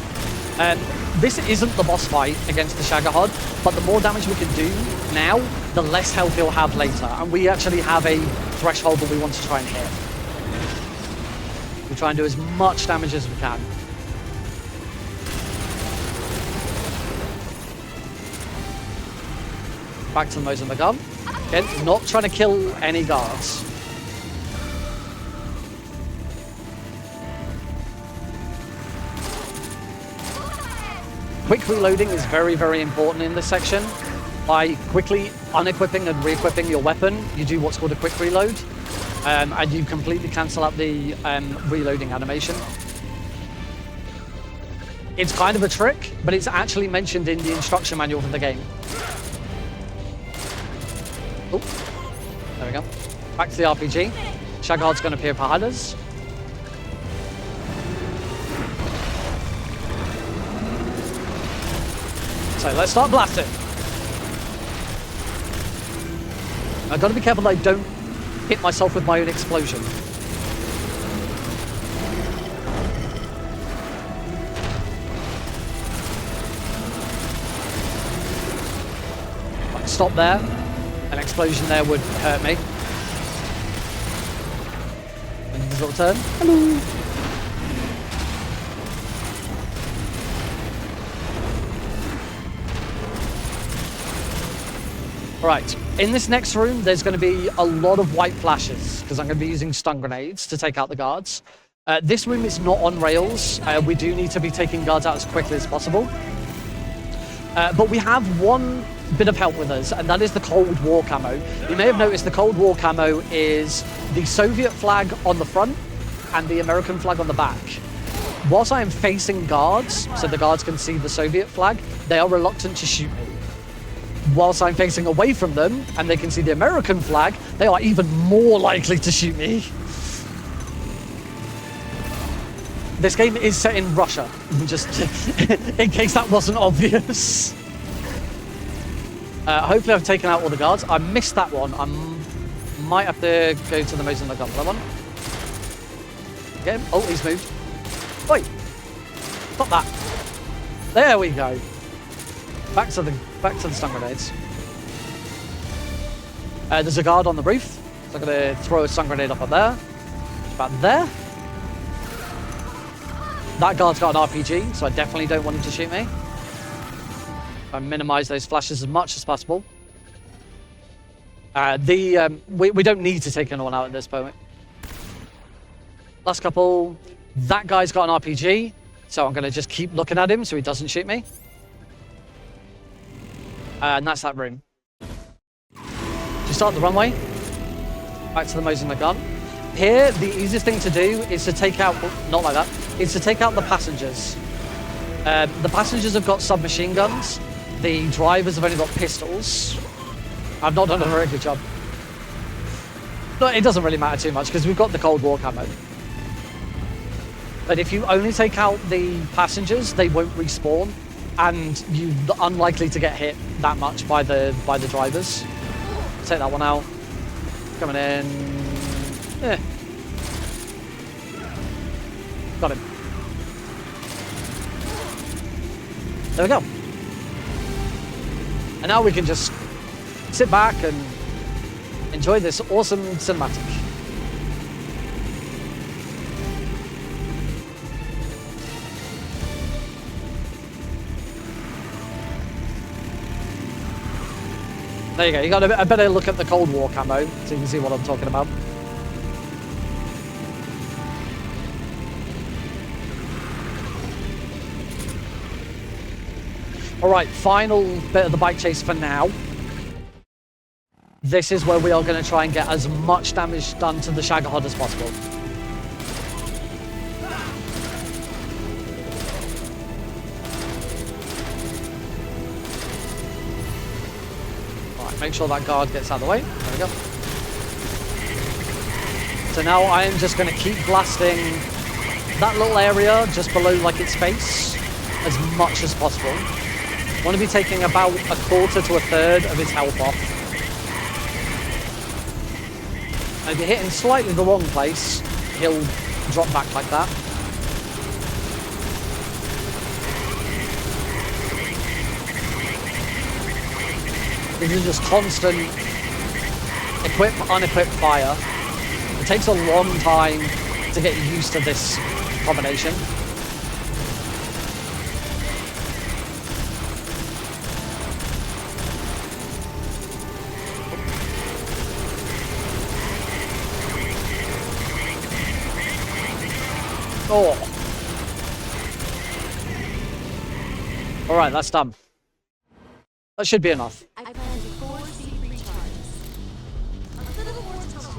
This isn't the boss fight against the Shagahod, but the more damage we can do now, the less health he'll have later. And we actually have a threshold that we want to try and hit. We try and do as much damage as we can. Back to the nose of the gun. Again, not trying to kill any guards. Quick reloading is very, very important in this section. By quickly unequipping and re-equipping your weapon, you do what's called a quick reload, and you completely cancel out the reloading animation. It's kind of a trick, but it's actually mentioned in the instruction manual for the game. Oh, there we go. Back to the RPG. Shagahard's going to appear behind us. So let's start blasting. I've got to be careful that I don't hit myself with my own explosion. Like, stop there. An explosion there would hurt me. And this little turn. Hello. Right, in this next room, there's going to be a lot of white flashes, because I'm going to be using stun grenades to take out the guards. This room is not on rails. We do need to be taking guards out as quickly as possible. But we have one bit of help with us, and that is the Cold War camo. You may have noticed the Cold War camo is the Soviet flag on the front and the American flag on the back. Whilst I am facing guards, so the guards can see the Soviet flag, they are reluctant to shoot me. Whilst I'm facing away from them and they can see the American flag, they are even more likely to shoot me. This game is set in Russia, just in case that wasn't obvious. Hopefully I've taken out all the guards. I missed that one. I might have to go to the most in the gun for that one. Get him. Oh, he's moved. Wait. Stop that. There we go. Back to the stun grenades. There's a guard on the roof, so I'm going to throw a stun grenade up on there. About there. That guard's got an RPG, so I definitely don't want him to shoot me. I minimize those flashes as much as possible. We don't need to take anyone out at this point. Last couple. That guy's got an RPG, so I'm going to just keep looking at him so he doesn't shoot me. And that's that room. To start the runway, back to the Mosing the gun. Here, the easiest thing to do is to take out, not like that, is to take out the passengers. The passengers have got submachine guns. The drivers have only got pistols. I've not done a very good job. But it doesn't really matter too much because we've got the Cold War camo. But if you only take out the passengers, they won't respawn, and you're unlikely to get hit that much by the drivers. Take that one out. Coming in. Yeah. Got him. There we go. And now we can just sit back and enjoy this awesome cinematic. There you go. You got a better look at the Cold War camo, so you can see what I'm talking about. All right, final bit of the bike chase for now. This is where we are going to try and get as much damage done to the Shagahod as possible. Make sure that guard gets out of the way. There we go. So now I am just going to keep blasting that little area just below like its face as much as possible. I want to be taking about a quarter to a third of his health off. And if you're hitting slightly the wrong place, he'll drop back like that. This is just constant equip, unequip fire. It takes a long time to get used to this combination. Oh. All right, that's done. That should be enough.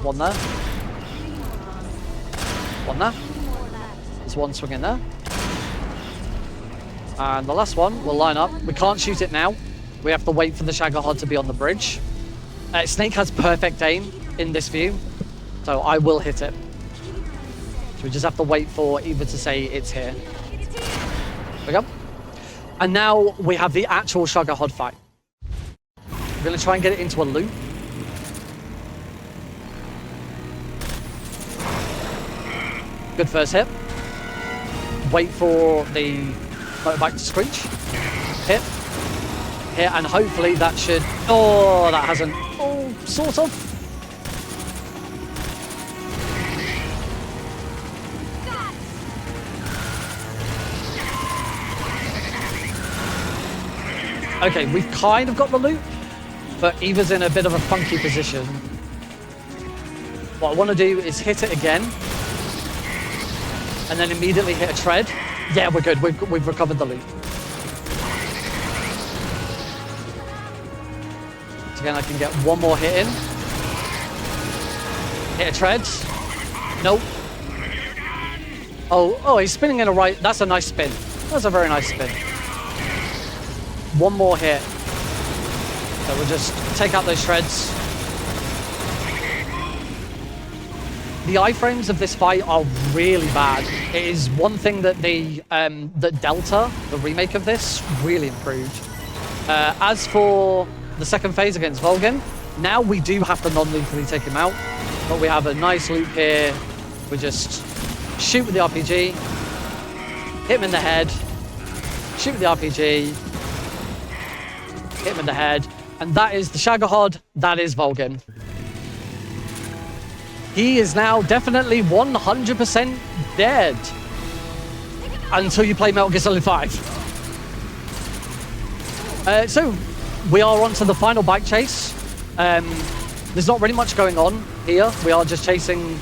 One there. One there. There's one swing in there. And the last one will line up. We can't shoot it now. We have to wait for the Shagahod to be on the bridge. Snake has perfect aim in this view, so I will hit it. So we just have to wait for Eva to say it's here. There we go. And now we have the actual Shagahod fight. We're going to try and get it into a loop. Good first hit. Wait for the motorbike to screech. Hit. Hit, and hopefully that should... Oh, that hasn't... Oh, sort of. Okay, we've kind of got the loop, but Eva's in a bit of a funky position. What I want to do is hit it again, and then immediately hit a tread. Yeah, we're good. We've recovered the loop. So again, I can get one more hit in. Hit a tread. Nope. Oh, he's spinning in a right. That's a nice spin. That's a very nice spin. One more hit. So we'll just take out those shreds. The iframes of this fight are really bad. It is one thing that that Delta, the remake of this, really improved. As for the second phase against Volgin, now we do have to non-lethally take him out, but we have a nice loop here. We just shoot with the RPG, hit him in the head, shoot with the RPG, hit him in the head, and that is the Shagahod, that is Volgin. He is now definitely 100% dead until you play Metal Gear Solid 5. So we are on to the final bike chase. There's not really much going on here. We are just being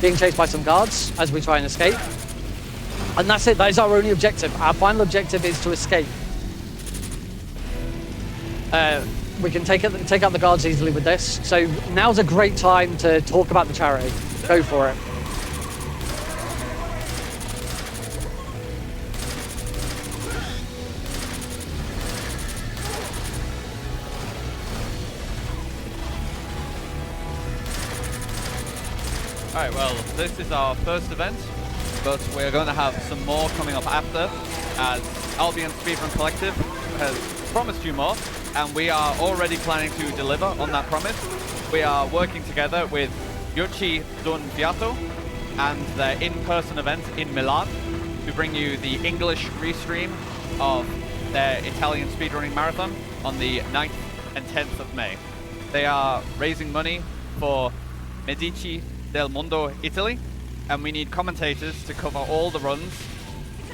chased by some guards as we try and escape. And that's it, that is our only objective. Our final objective is to escape. We can take out the guards easily with this. So now's a great time to talk about the charity. Go for it. Alright, well, this is our first event, but we're going to have some more coming up after, as Albion Speedrun Collective has promised you more, and we are already planning to deliver on that promise. We are working together with Yuchi Dun Fiato and their in-person event in Milan to bring you the English restream of their Italian speedrunning marathon on the 9th and 10th of May. They are raising money for Medici del Mondo Italy, and we need commentators to cover all the runs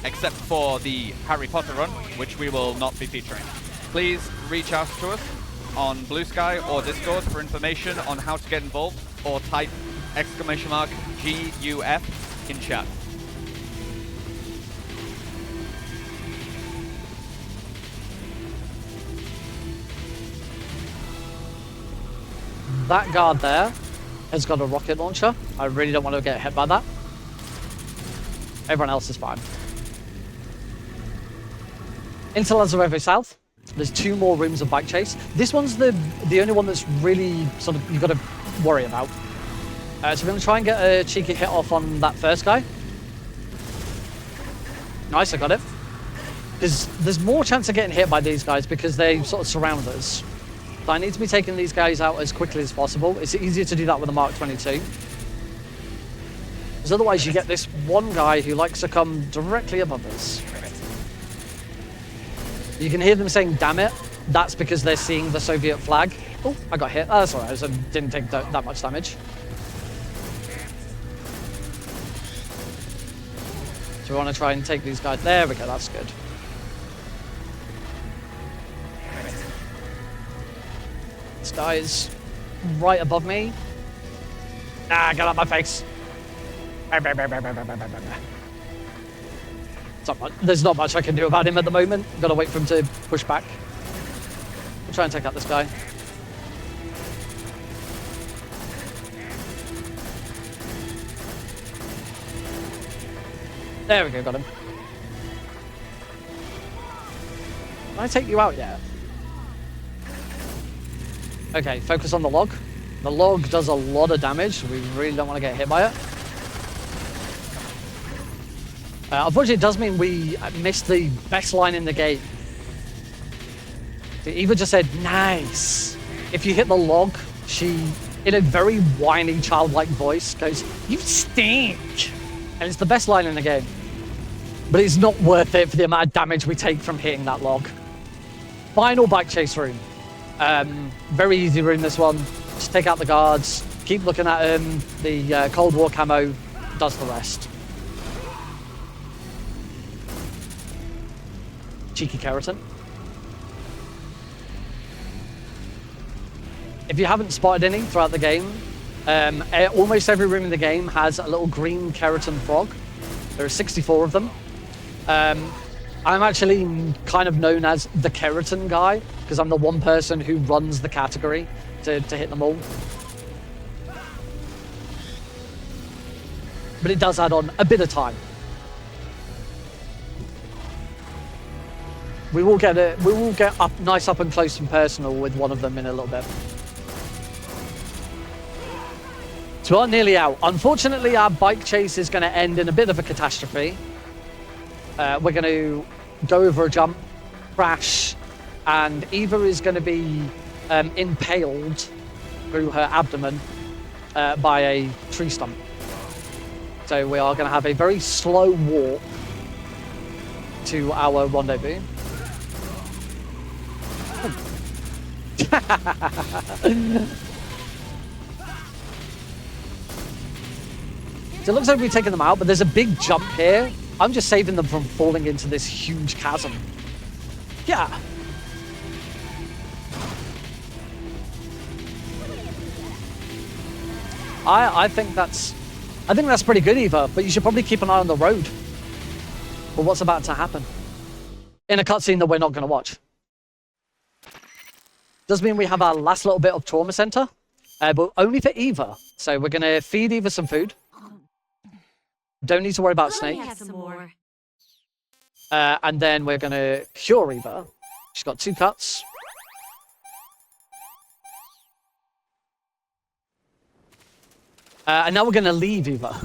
except for the Harry Potter run, which we will not be featuring. Please reach out to us on Blue Sky or Discord for information on how to get involved, or type !GUF in chat. That guard there has got a rocket launcher. I really don't want to get hit by that. Everyone else is fine. Into Lazarevo South, there's 2 more rooms of bike chase. This one's the only one that's really sort of you've got to worry about. So we're going to try and get a cheeky hit off on that first guy. Nice, I got it. Because there's more chance of getting hit by these guys because they sort of surround us. So I need to be taking these guys out as quickly as possible. It's easier to do that with a Mark 22. Because otherwise you get this one guy who likes to come directly above us. You can hear them saying, damn it. That's because they're seeing the Soviet flag. Oh, I got hit. Oh, that's alright. I didn't take that much damage. So we want to try and take these guys. There we go. That's good. This guy is right above me. Ah, get out of my face. There's not much I can do about him at the moment. Got to wait for him to push back. We'll try and take out this guy. There we go, got him. Can I take you out yet? Okay, focus on the log. The log does a lot of damage. We really don't want to get hit by it. Unfortunately, it does mean we missed the best line in the game. Eva just said, nice. If you hit the log, she, in a very whiny, childlike voice, goes, you stink. And it's the best line in the game. But it's not worth it for the amount of damage we take from hitting that log. Final bike chase room. Very easy room, this one. Just take out the guards, keep looking at them. The Cold War camo does the rest. Cheeky keratin. If you haven't spotted any throughout the game, almost every room in the game has a little green keratin frog. There are 64 of them. I'm actually kind of known as the keratin guy because I'm the one person who runs the category to hit them all. But it does add on a bit of time. We will get up nice up and close and personal with one of them in a little bit. So we're nearly out. Unfortunately, our bike chase is going to end in a bit of a catastrophe. We're going to go over a jump, crash, and Eva is going to be impaled through her abdomen by a tree stump. So we are going to have a very slow walk to our rendezvous. So it looks like we've taken them out, but there's a big jump here. I'm just saving them from falling into this huge chasm. Yeah. I think that's pretty good, Eva, but you should probably keep an eye on the road for what's about to happen in a cutscene that we're not going to watch. Does mean we have our last little bit of trauma center, but only for Eva. So we're going to feed Eva some food. Don't need to worry about Snake. And then we're going to cure Eva. She's got 2 cuts. And now we're going to leave Eva.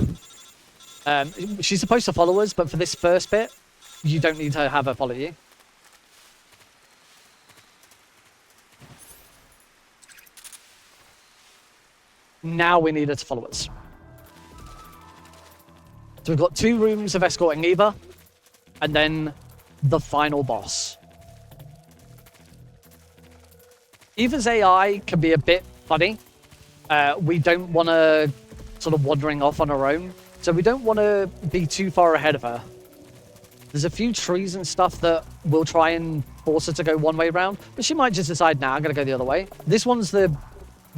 She's supposed to follow us, but for this first bit, you don't need to have her follow you. Now we need her to follow us. So we've got 2 rooms of escorting Eva, and then the final boss. Eva's AI can be a bit funny. We don't want to sort of wandering off on her own, so we don't want to be too far ahead of her. There's a few trees and stuff that will try and force her to go one way round, but she might just decide, nah, I'm going to go the other way. This one's the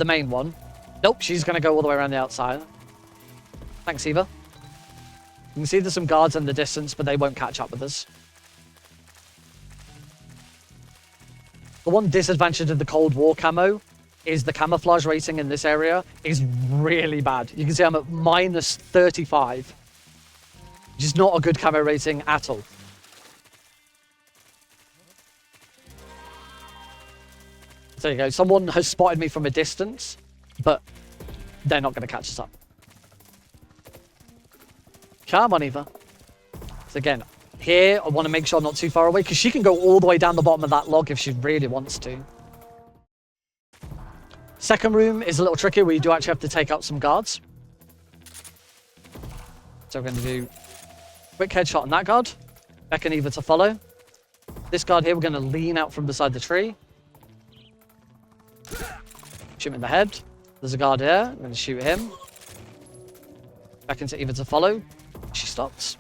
main one. Nope, she's going to go all the way around the outside. Thanks, Eva. You can see there's some guards in the distance, but they won't catch up with us. The one disadvantage of the Cold War camo is the camouflage rating in this area is really bad. You can see I'm at minus 35. Which is not a good camo rating at all. There you go. Someone has spotted me from a distance, but they're not going to catch us up. Come on, Eva. So again, here I want to make sure I'm not too far away, because she can go all the way down the bottom of that log if she really wants to. Second room is a little tricky, where you do actually have to take out some guards. So we're going to do quick headshot on that guard. Beckon Eva to follow. This guard here, we're going to lean out from beside the tree. Shoot him in the head. There's a guard here. I'm going to shoot him. Beckon to Eva to follow. She stops.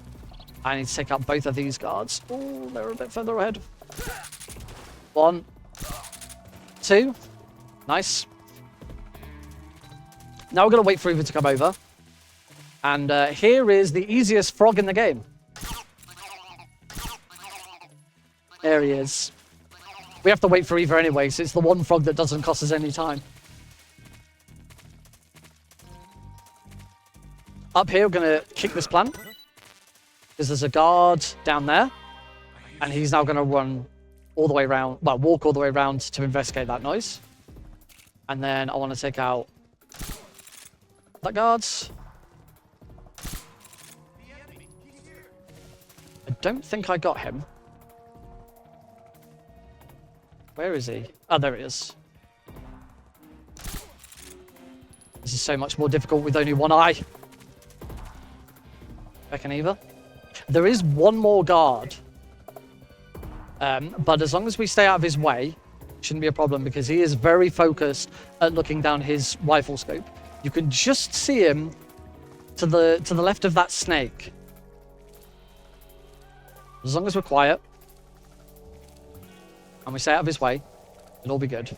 I need to take out both of these guards. Oh, they're a bit further ahead. 1, 2. Nice. Now we're going to wait for Eva to come over. And here is the easiest frog in the game. There he is. We have to wait for Eva anyway, so it's the one frog that doesn't cost us any time. Up here, we're going to kick this plant. Because there's a guard down there. And he's now going to run all the way around, well, walk all the way around to investigate that noise. And then I want to take out that guard. I don't think I got him. Where is he? Oh, there he is. This is so much more difficult with only one eye. Beckon Eva. There is one more guard. But as long as we stay out of his way, shouldn't be a problem, because he is very focused at looking down his rifle scope. You can just see him to the left of that snake. As long as we're quiet and we stay out of his way, it'll all be good.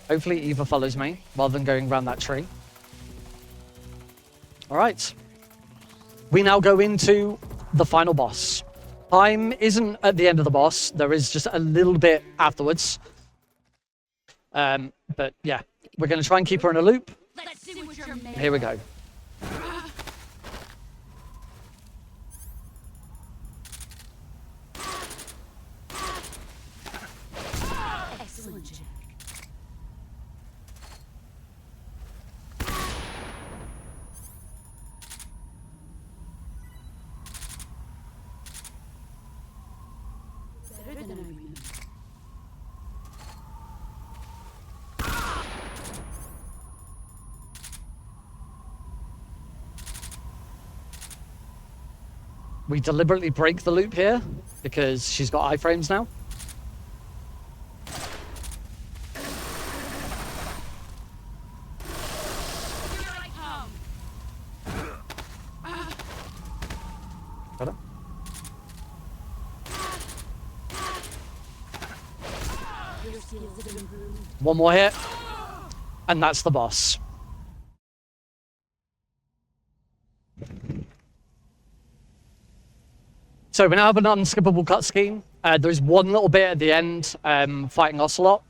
Hopefully Eva follows me rather than going around that tree. All right. We now go into the final boss. Time isn't at the end of the boss. There is just a little bit afterwards. But yeah, we're going to try and keep her in a loop. Let's see what you're made. Here we go. Excellent, Jack. Better than I remember. We deliberately break the loop here because she's got iframes now. Here I come. Got it? Your skills have improved. One more hit, and that's the boss. So we now have an unskippable cut scheme. There's one little bit at the end, fighting Ocelot,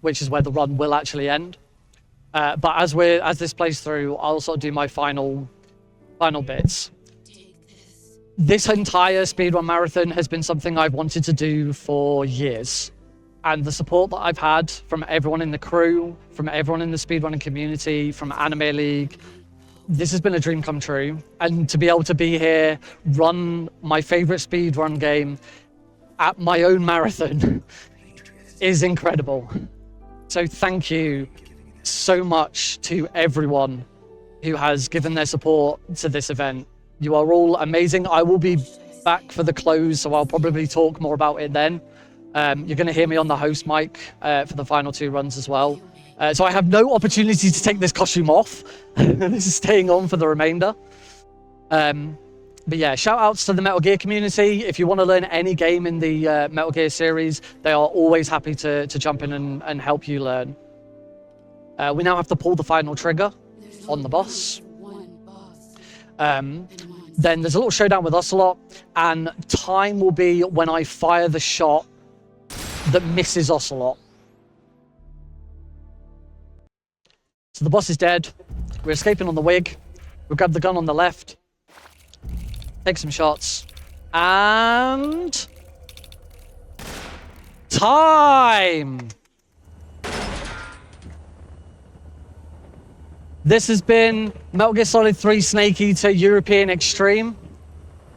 which is where the run will actually end. But as this plays through, I'll also do my final bits. This entire speedrun marathon has been something I've wanted to do for years. And the support that I've had from everyone in the crew, from everyone in the speedrunning community, from Anime League, this has been a dream come true. And to be able to be here, run my favorite speedrun game at my own marathon is incredible. So thank you so much to everyone who has given their support to this event. You are all amazing. I will be back for the close, so I'll probably talk more about it then. You're going to hear me on the host mic for the final 2 runs as well. So I have no opportunity to take this costume off. This is staying on for the remainder. But yeah, shout outs to the Metal Gear community. If you want to learn any game in the Metal Gear series, they are always happy to jump in and help you learn. We now have to pull the final trigger on the boss. Then there's a little showdown with Ocelot, and time will be when I fire the shot that misses Ocelot. So the boss is dead. We're escaping on the Wig. We grab the gun on the left. Take some shots. And... time! This has been Metal Gear Solid 3 Snake Eater European Extreme.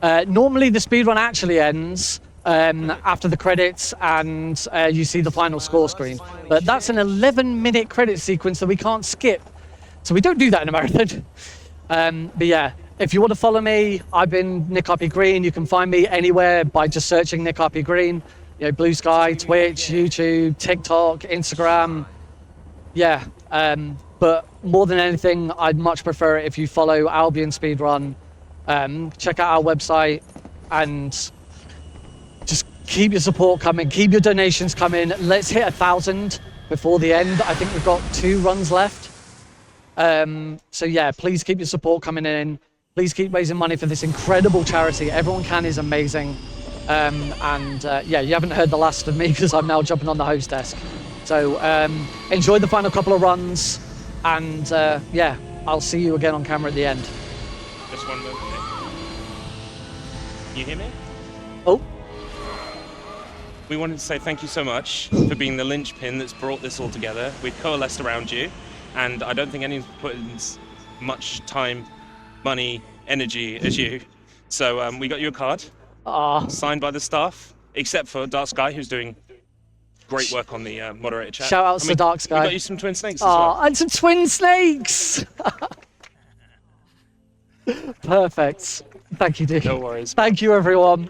Normally the speedrun actually ends after the credits and you see the final score screen. But that's an 11-minute credit sequence that we can't skip. So we don't do that in a marathon. But yeah, if you want to follow me, I've been Nick RP Green. You can find me anywhere by just searching Nick RP Green. You know, Blue Sky, Twitch, YouTube, TikTok, Instagram. Yeah, but more than anything, I'd much prefer it if you follow Albion Speedrun. Check out our website and just keep your support coming, keep your donations coming. Let's hit 1,000 before the end. I think we've got 2 runs left. So yeah, please keep your support coming in. Please keep raising money for this incredible charity. Everyone Can is amazing. Yeah, you haven't heard the last of me because I'm now jumping on the host desk. So enjoy the final couple of runs, and yeah, I'll see you again on camera at the end. Just one moment. You hear me? Oh. We wanted to say thank you so much for being the linchpin that's brought this all together. We've coalesced around you, and I don't think anyone's put in as much time, money, energy as you. So we got you a card, signed by the staff, except for Dark Sky, who's doing great work on the moderator chat. Shout outs to Dark Sky. We got you some twin snakes as well. And some twin snakes! Perfect. Thank you, dude. No worries. Thank you, everyone.